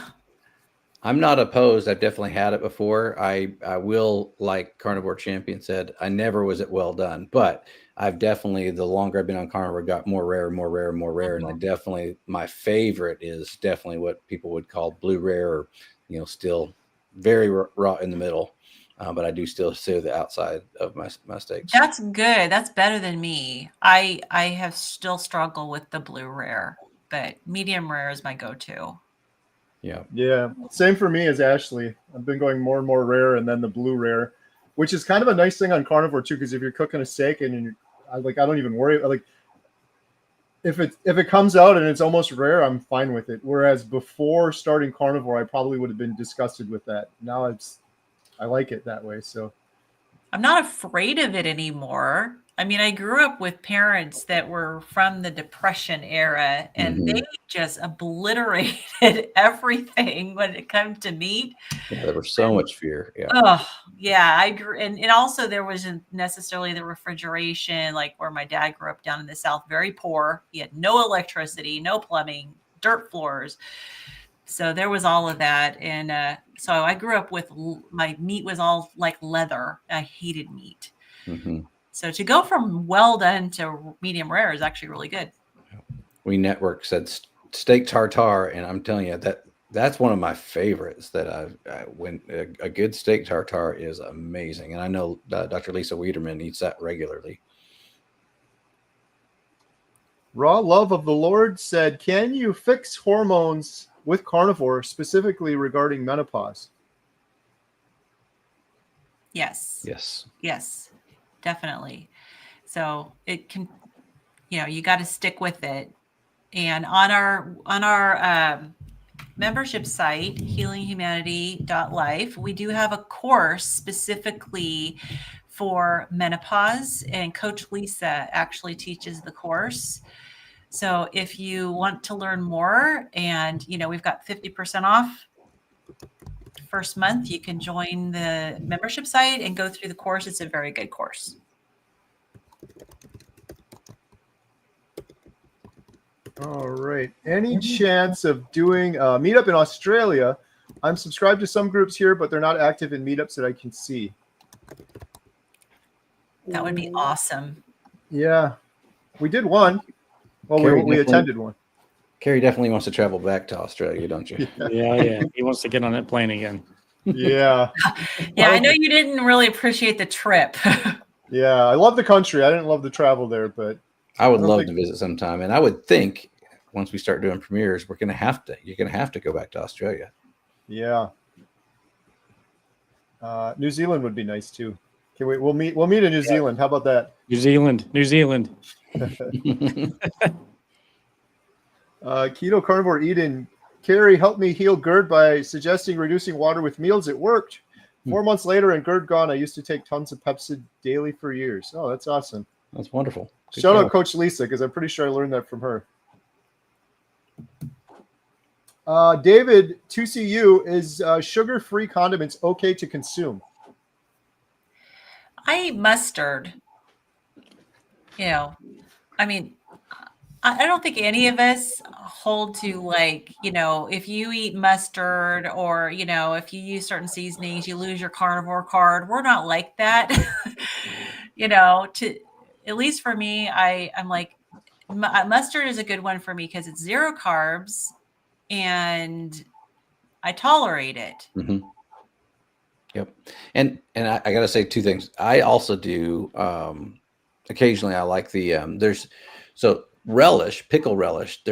I'm not opposed. I've definitely had it before. I will, like Carnivore Champion said, I never was at well done, but I've definitely, the longer I've been on carnivore, got more rare. And I definitely, my favorite is definitely what people would call blue rare, or, still very raw in the middle. But I do still sear the outside of my steaks. That's good. That's better than me. I have still struggled with the blue rare, but medium rare is my go-to. Yeah. Same for me as Ashley. I've been going more and more rare, and then the blue rare, which is kind of a nice thing on carnivore too, because if you're cooking a steak and I don't even worry. Like if it comes out and it's almost rare, I'm fine with it. Whereas before starting carnivore, I probably would have been disgusted with that. Now I like it that way. So I'm not afraid of it anymore. I mean, I grew up with parents that were from the Depression era, and they just obliterated everything when it comes to meat. Yeah, there was so much fear. Yeah. Oh, yeah. I grew, and also there wasn't necessarily the refrigeration, like where my dad grew up down in the South, very poor. He had no electricity, no plumbing, dirt floors. So there was all of that. And so I grew up with, my meat was all like leather. I hated meat. Mm-hmm. So to go from well done to medium rare is actually really good. We Network said steak tartare, and I'm telling you that's one of my favorites. That when a good steak tartare is amazing, and I know Dr. Lisa Wiederman eats that regularly. Raw Love of the Lord said, "Can you fix hormones with carnivore, specifically regarding menopause?" Yes. Yes. Definitely. So it can, you got to stick with it. And on our membership site, healinghumanity.life, we do have a course specifically for menopause, and Coach Lisa actually teaches the course. So if you want to learn more, and we've got 50% off first month, you can join the membership site and go through the course. It's a very good course. All right. Any chance of doing a meetup in Australia? I'm subscribed to some groups here, but they're not active in meetups that I can see. That would be awesome. Yeah, we did one. Well, we attended one. Carrie definitely wants to travel back to Australia, don't you? Yeah. He wants to get on that plane again. Yeah. Yeah, I know you didn't really appreciate the trip. Yeah, I love the country. I didn't love the travel there, but I would love to visit sometime. And I would think once we start doing premieres, you're gonna have to go back to Australia. Yeah. New Zealand would be nice too. Okay, we'll meet in New Zealand. How about that? New Zealand. Keto Carnivore Eden. Carrie helped me heal GERD by suggesting reducing water with meals. It worked. 4 months later and GERD gone. I used to take tons of Pepsid daily for years. Oh, that's awesome. That's wonderful. Good Shout job. out Coach Lisa, because I'm pretty sure I learned that from her. David, 2CU, is sugar-free condiments okay to consume? I eat mustard. I mean, I don't think any of us hold to if you eat mustard or, if you use certain seasonings, you lose your carnivore card. We're not like that. At least for me, I'm like, mustard is a good one for me because it's 0 carbs and I tolerate it. Mm-hmm. Yep. And I got to say 2 things. I also do, occasionally I like the, relish, pickle relish.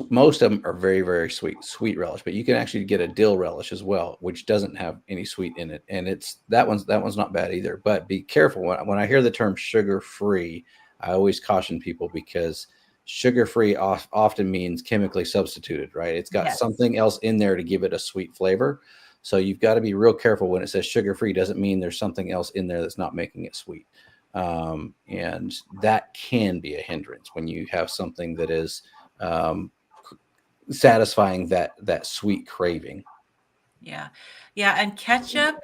Most of them are very, very sweet relish, but you can actually get a dill relish as well, which doesn't have any sweet in it. And that one's not bad either, but be careful when I hear the term sugar-free, I always caution people because sugar-free often means chemically substituted, right? It's got something else in there to give it a sweet flavor. So you've got to be real careful when it says sugar-free. Doesn't mean there's something else in there that's not making it sweet. And that can be a hindrance when you have something that is satisfying that sweet craving. Yeah. And ketchup,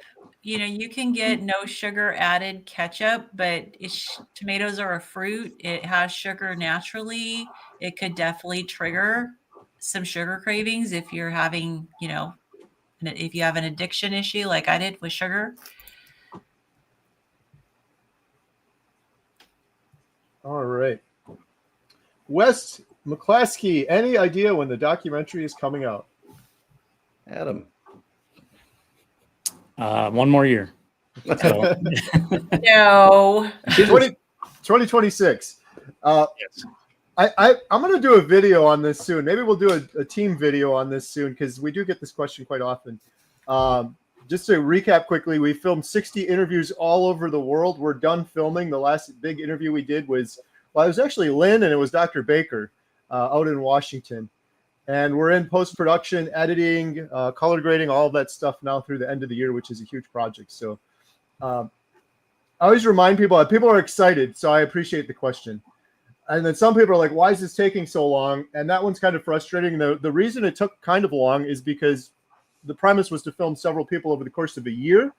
you can get no sugar added ketchup, but tomatoes are a fruit. It has sugar naturally. It could definitely trigger some sugar cravings if you're having, if you have an addiction issue like I did with sugar. All right. Wes McClaskey, any idea when the documentary is coming out? Adam. 1 more year. So. No. 2026. Yes. I'm going to do a video on this soon. Maybe we'll do a team video on this soon because we do get this question quite often. Just to recap quickly, we filmed 60 interviews all over the world. We're done filming. The last big interview we did was it was actually Lynn and it was Dr. Baker out in Washington. And we're in post-production, editing, color grading, all of that stuff now through the end of the year, which is a huge project. So I always remind people that people are excited. So I appreciate the question. And then some people are like, why is this taking so long? And that one's kind of frustrating. The reason it took kind of long is because the premise was to film several people over the course of a year.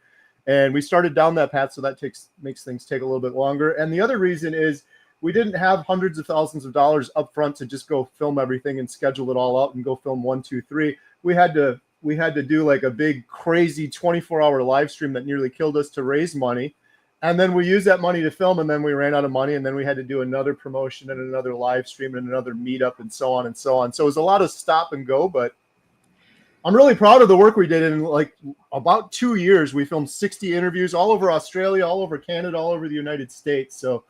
And we started down that path. So that makes things take a little bit longer. And the other reason is we didn't have hundreds of thousands of dollars up front to just go film everything and schedule it all out and go film 1, 2, 3. We had to do like a big, crazy 24-hour live stream that nearly killed us to raise money. And then we used that money to film, and then we ran out of money, and then we had to do another promotion and another live stream and another meetup and so on and so on. So it was a lot of stop and go, but I'm really proud of the work we did. In like about 2 years, we filmed 60 interviews all over Australia, all over Canada, all over the United States. So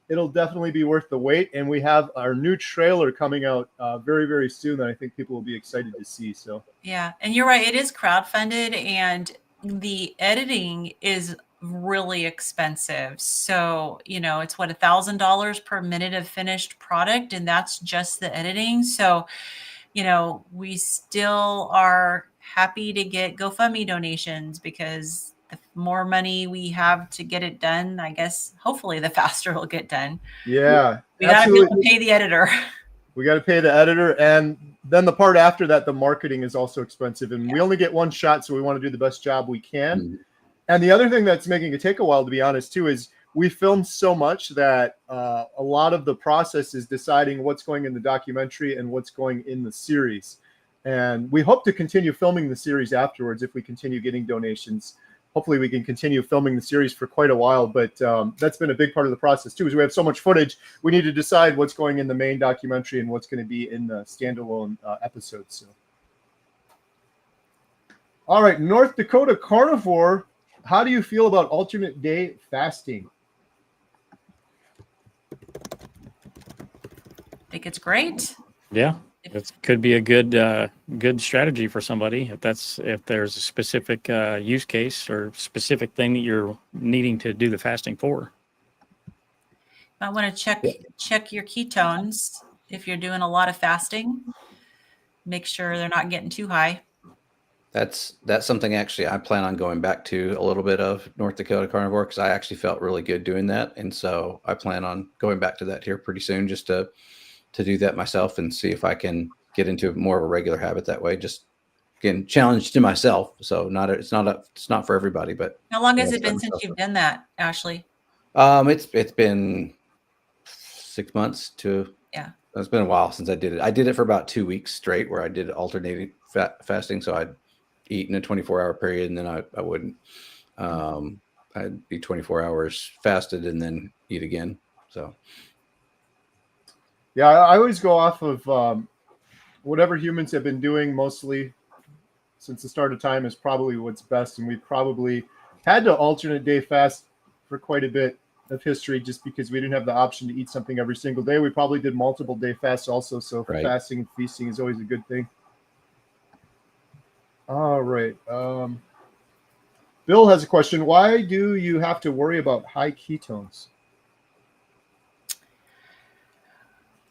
it'll definitely be worth the wait. And we have our new trailer coming out very, very soon that I think people will be excited to see. So yeah, and you're right. It is crowdfunded, and the editing is really expensive. So, it's what, $1,000 per minute of finished product, and that's just the editing. So, we still are happy to get GoFundMe donations because the more money we have to get it done, I guess hopefully the faster it'll get done. Yeah, We got to be able to pay the editor. We got to pay the editor, and then the part after that, the marketing is also expensive, and we only get one shot, so we want to do the best job we can. Mm-hmm. And the other thing that's making it take a while, to be honest, too, is we filmed so much that a lot of the process is deciding what's going in the documentary and what's going in the series. And we hope to continue filming the series afterwards if we continue getting donations. Hopefully we can continue filming the series for quite a while, but that's been a big part of the process too, is we have so much footage. We need to decide what's going in the main documentary and what's going to be in the standalone episodes. So. All right, North Dakota Carnivore, how do you feel about alternate day fasting? I think it's great. Yeah. It could be a good strategy for somebody if there's a specific use case or specific thing that you're needing to do the fasting for. I want to check your ketones if you're doing a lot of fasting. Make sure they're not getting too high. That's something actually I plan on going back to a little bit of North Dakota Carnivore, because I actually felt really good doing that, and so I plan on going back to that here pretty soon, just to do that myself and see if I can get into more of a regular habit that way. Just again, challenge to myself. So it's not for everybody, but how long has it been since you've done that, Ashley? It's been 6 months to, yeah. It's been a while since I did it. I did it for about 2 weeks straight where I did alternating fasting. So I'd eat in a 24-hour period and then I wouldn't. I'd be 24 hours fasted and then eat again. So. Yeah, I always go off of whatever humans have been doing mostly since the start of time is probably what's best. And we probably had to alternate day fast for quite a bit of history just because we didn't have the option to eat something every single day. We probably did multiple day fasts also. So right. Fasting and feasting is always a good thing. All right. Bill has a question. Why do you have to worry about high ketones?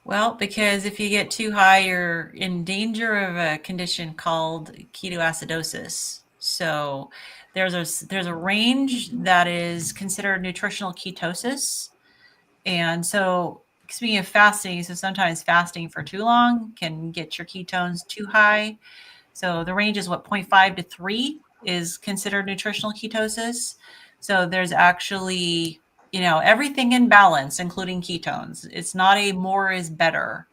Well, because if you get too high, you're in danger of a condition called ketoacidosis. So there's a range that is considered nutritional ketosis. And so speaking of fasting, so sometimes fasting for too long can get your ketones too high. So the range is 0.5 to 3 is considered nutritional ketosis. So there's actually everything in balance, including ketones. It's not a more is better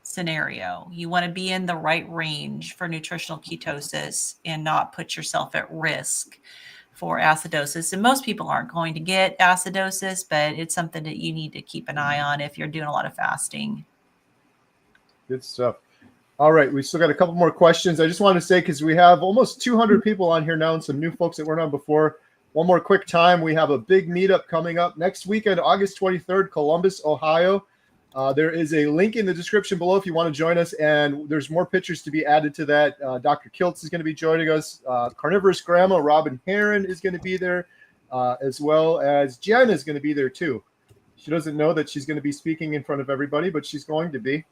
scenario. You want to be in the right range for nutritional ketosis and not put yourself at risk for acidosis. And most people aren't going to get acidosis, but it's something that you need to keep an eye on if you're doing a lot of fasting. Good stuff. All right, we still got a couple more questions. I just wanted to say, because we have almost 200 people on here now and some new folks that weren't on before. One more quick time. We have a big meetup coming up next weekend, August 23rd, Columbus, Ohio. There is a link in the description below if you want to join us, and there's more pictures to be added to that. Dr. Kiltz is going to be joining us. Carnivorous Grandma Robin Heron is going to be there, as well as Jen is going to be there too. She doesn't know that she's going to be speaking in front of everybody, but she's going to be.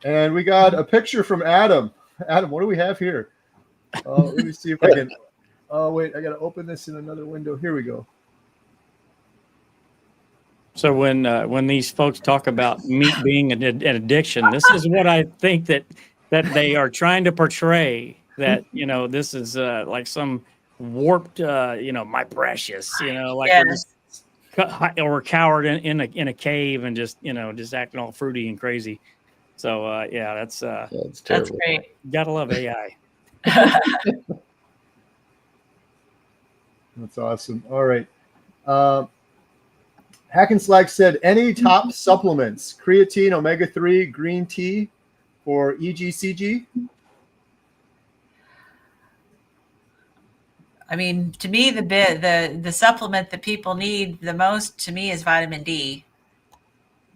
And we got a picture from Adam. Adam, what do we have here? Let me see if I can. Oh, wait, I got to open this in another window. Here we go. So when these folks talk about meat being an addiction, this is what I think that they are trying to portray, that, this is like some warped, my precious, like yes. we're cowered in a cave and just acting all fruity and crazy. So, that's great. Gotta love AI. That's awesome. All right. Hack and Slack said, any top supplements, creatine, omega-3, green tea for EGCG? I mean, to me, the supplement that people need the most to me is vitamin D.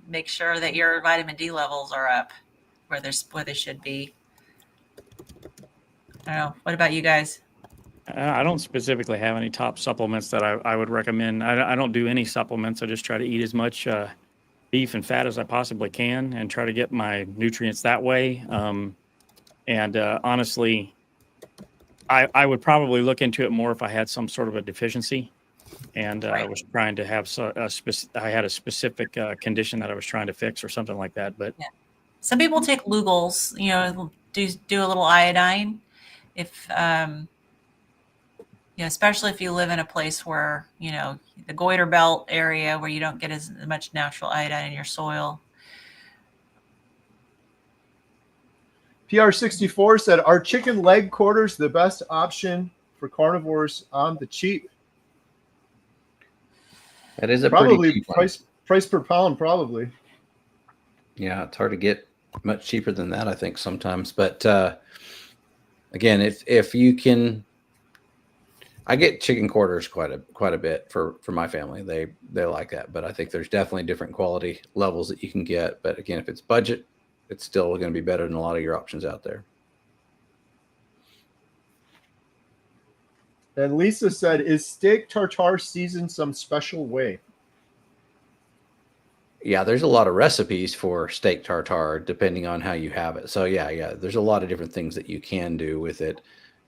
Make sure that your vitamin D levels are up where they should be. I don't know. What about you guys? I don't specifically have any top supplements that I would recommend. I don't do any supplements. I just try to eat as much beef and fat as I possibly can and try to get my nutrients that way. And honestly, I would probably look into it more if I had some sort of a deficiency, and I was trying to have I had a specific condition that I was trying to fix or something like that. But some people take Lugol's, do a little iodine if especially if you live in a place where the goiter belt area where you don't get as much natural iodine in your soil. PR64 said, "Are chicken leg quarters the best option for carnivores on the cheap?" That is a probably pretty cheap one. price per pound, probably. Yeah, it's hard to get much cheaper than that, I think, sometimes. But again, if you can, I get chicken quarters quite a bit for my family. They like that, but I think there's definitely different quality levels that you can get. But again, if it's budget, it's still going to be better than a lot of your options out there. And Lisa said, "Is steak tartare seasoned some special way?" Yeah, there's a lot of recipes for steak tartare depending on how you have it. So yeah, there's a lot of different things that you can do with it.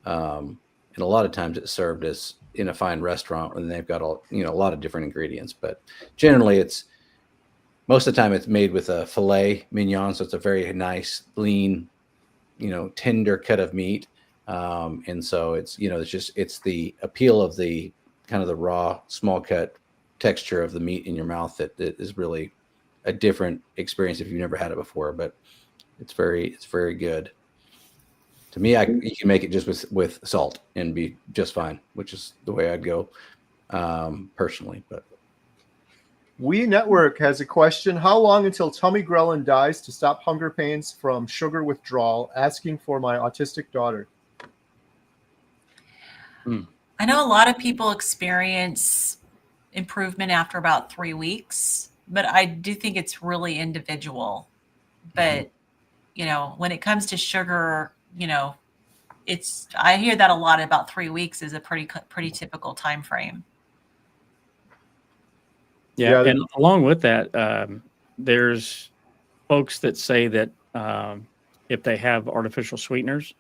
And a lot of times it's served as in a fine restaurant when they've got a lot of different ingredients. But generally, most of the time it's made with a filet mignon, so it's a very nice, lean, tender cut of meat. And so it's the appeal of the kind of the raw, small cut texture of the meat in your mouth that is really a different experience if you've never had it before. But it's very good. To me, you can make it just with salt and be just fine, which is the way I'd go personally. But We Network has a question: "How long until tummy ghrelin dies to stop hunger pains from sugar withdrawal? Asking for my autistic daughter." I know a lot of people experience improvement after about 3 weeks, but I do think it's really individual. But when it comes to sugar, I hear that a lot. About 3 weeks is a pretty typical time frame. Yeah, and along with that, there's folks that say that if they have artificial sweeteners,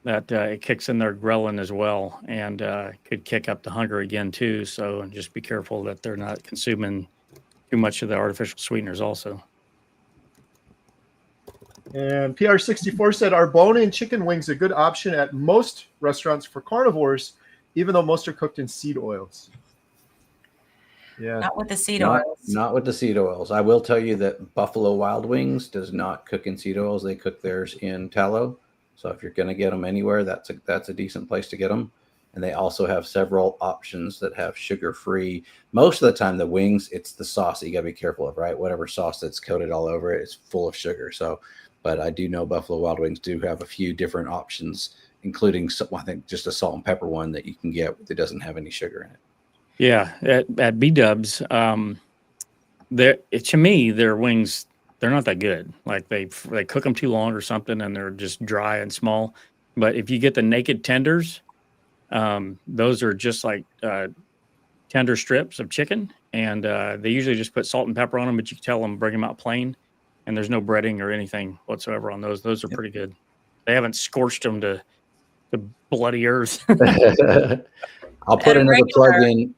that it kicks in their ghrelin as well, and could kick up the hunger again too. So just be careful that they're not consuming too much of the artificial sweeteners also. And PR64 said, "Are bone-in chicken wings a good option at most restaurants for carnivores, even though most are cooked in seed oils?" Yeah, Not with the seed oils. Not with the seed oils. I will tell you that Buffalo Wild Wings does not cook in seed oils. They cook theirs in tallow. So if you're going to get them anywhere, that's a decent place to get them. And they also have several options that have sugar-free. Most of the time, the wings, it's the sauce that you got to be careful of, right? Whatever sauce that's coated all over it is full of sugar. So, but I do know Buffalo Wild Wings do have a few different options, including I think just a salt and pepper one that you can get that doesn't have any sugar in it. Yeah, at B-Dubs, to me, their wings, they're not that good. Like they cook them too long or something, and they're just dry and small. But if you get the naked tenders, those are just like tender strips of chicken, and they usually just put salt and pepper on them. But you can tell them bring them out plain, and there's no breading or anything whatsoever on those. Those are pretty good. They haven't scorched them to bloody earth. I'll put another plug in.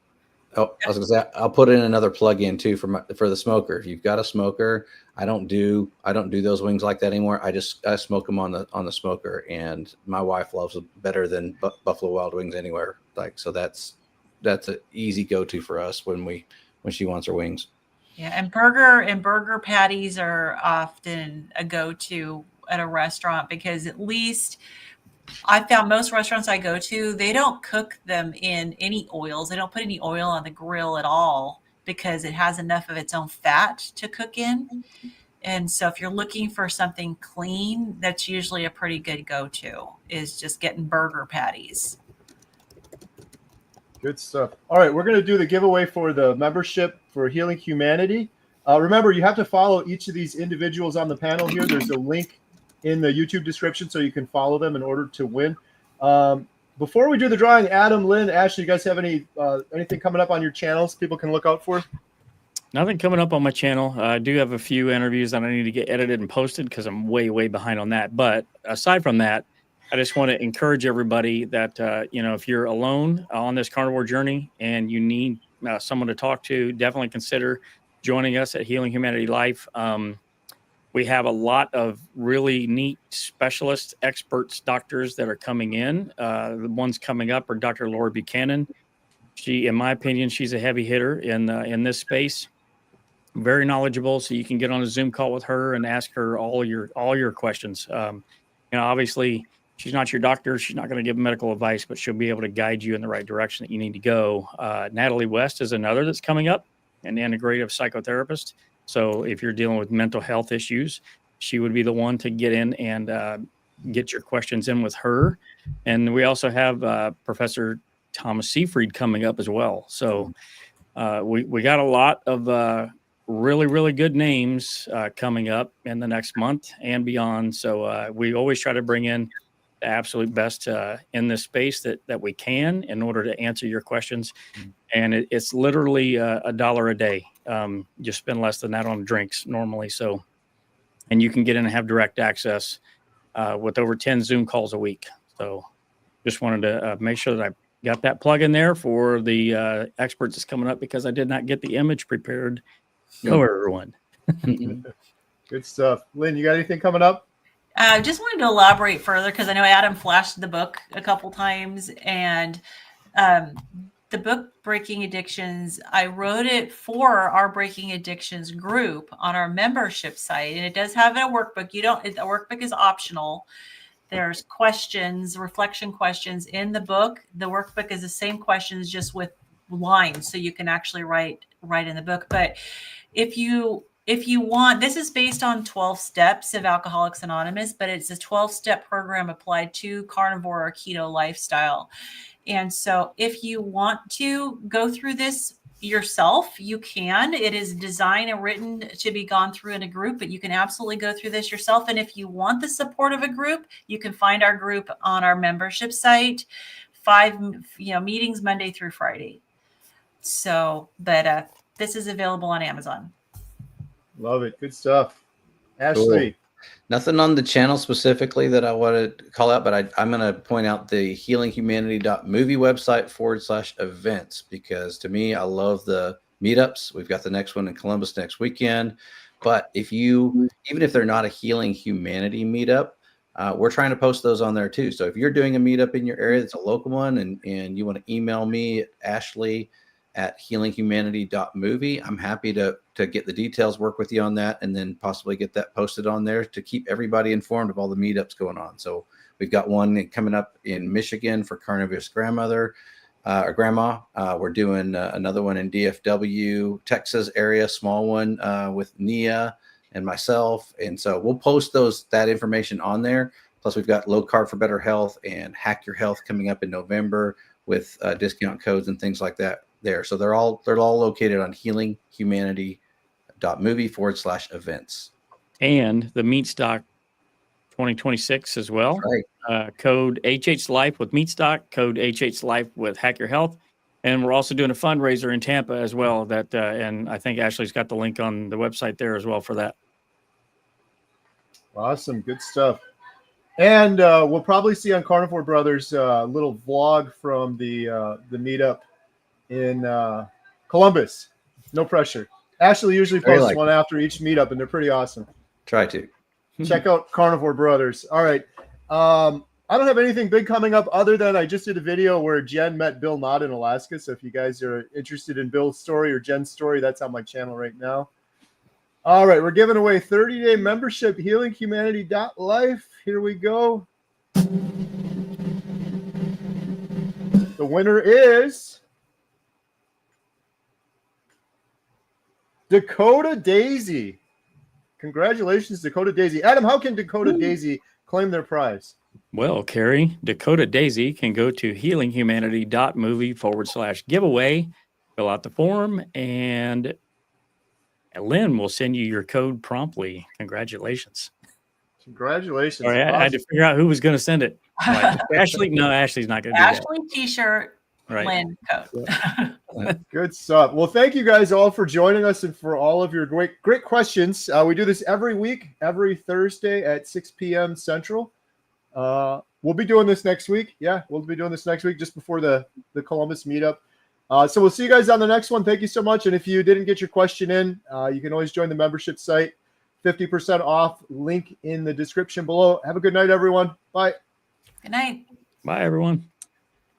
Oh, I was gonna say I'll put in another plug in too for the smoker. If you've got a smoker, I don't do those wings like that anymore. I smoke them on the smoker, and my wife loves them better than Buffalo Wild Wings anywhere. Like, so that's an easy go-to for us when she wants her wings. Yeah, and burger patties are often a go-to at a restaurant, because at least I found most restaurants I go to, they don't cook them in any oils. They don't put any oil on the grill at all, because it has enough of its own fat to cook in. And so if you're looking for something clean, that's usually a pretty good go-to, is just getting burger patties. good stuff. All right, we're going to do the giveaway for the membership for Healing Humanity. Remember, you have to follow each of these individuals on the panel here. There's a link in the YouTube description so you can follow them in order to win. Before we do the drawing, Adam, Lynn, Ashley, you guys have anything coming up on your channels people can look out for? Nothing coming up on my channel. I do have a few interviews that I need to get edited and posted because I'm way behind on that. But aside from that, I just want to encourage everybody that, if you're alone on this carnivore journey and you need someone to talk to, definitely consider joining us at Healing Humanity Life. We have a lot of really neat specialists, experts, doctors that are coming in. The ones coming up are Dr. Laura Buchanan. She, in my opinion, she's a heavy hitter in this space. Very knowledgeable, so you can get on a Zoom call with her and ask her all your questions. Obviously, she's not your doctor. She's not going to give medical advice, but she'll be able to guide you in the right direction that you need to go. Natalie West is another that's coming up, an integrative psychotherapist. So if you're dealing with mental health issues, she would be the one to get in and get your questions in with her. And we also have Professor Thomas Seyfried coming up as well. So we got a lot of really, really good names coming up in the next month and beyond. So we always try to bring in the absolute best in this space that we can in order to answer your questions. And it's literally $1 a day. You spend less than that on drinks normally. So, and you can get in and have direct access with over 10 Zoom calls a week. So just wanted to make sure that I got that plug in there for the experts that's coming up, because I did not get the image prepared. Go everyone. Good stuff. Lynn, you got anything coming up? I just wanted to elaborate further because I know Adam flashed the book a couple times, and the book Breaking Addictions, I wrote it for our Breaking Addictions group on our membership site, and it does have a workbook. The workbook is optional. There's questions, reflection questions in the book. The workbook is the same questions, just with lines, so you can actually write in the book. But if you want, this is based on 12 steps of Alcoholics Anonymous, but it's a 12-step program applied to carnivore or keto lifestyle. And so if you want to go through this yourself, you can. It is designed and written to be gone through in a group, but you can absolutely go through this yourself. And if you want the support of a group, you can find our group on our membership site, 5 meetings Monday through Friday. So, but this is available on Amazon. Love it. Good stuff. Ashley. Cool. Nothing on the channel specifically that I want to call out, but I'm going to point out the healinghumanity.movie website /events, because to me, I love the meetups. We've got the next one in Columbus next weekend. But even if they're not a Healing Humanity meetup, we're trying to post those on there too. So if you're doing a meetup in your area that's a local one, and you want to email me at ashley@healinghumanity.movie, I'm happy to get the details, work with you on that, and then possibly get that posted on there to keep everybody informed of all the meetups going on. So we've got one coming up in Michigan for Carnivore's grandmother or grandma. We're doing another one in DFW, Texas area, small one with Nia and myself. And so we'll post that information on there. Plus we've got Low Carb for Better Health and Hack Your Health coming up in November with discount codes and things like that there. So they're all located on healinghumanity.movie /events. And the Meat Stock 2026 as well. Right. Code HHLife with Meat Stock, code HHLife with Hack Your Health. And we're also doing a fundraiser in Tampa as well. And I think Ashley's got the link on the website there as well for that. Awesome. Good stuff. And we'll probably see on Carnivore Brothers a little vlog from the meetup in Columbus. No pressure. Ashley usually posts one after each meetup, and they're pretty awesome. Try to. Check out Carnivore Brothers. All right. I don't have anything big coming up other than I just did a video where Jen met Bill Knott in Alaska. So if you guys are interested in Bill's story or Jen's story, that's on my channel right now. All right. We're giving away 30-day membership, healinghumanity.life. Here we go. The winner is Dakota Daisy. Congratulations, Dakota Daisy. Adam, how can Dakota Daisy claim their prize? Well, Carrie, Dakota Daisy can go to healinghumanity.movie /giveaway, fill out the form, and Lynn will send you your code promptly. Congratulations. Congratulations. Sorry, I had to figure out who was going to send it. Like, Ashley? No, Ashley's not going to do that. Ashley t-shirt, right. Lynn code. Good stuff. Well, thank you guys all for joining us and for all of your great questions. We do this every week, every Thursday at 6 p.m. Central. we'll be doing this next week. Yeah, we'll be doing this next week just before the Columbus meetup. So we'll see you guys on the next one. Thank you so much. And if you didn't get your question in, you can always join the membership site. 50% off, link in the description below. Have a good night, everyone. Bye. Good night. Bye, everyone.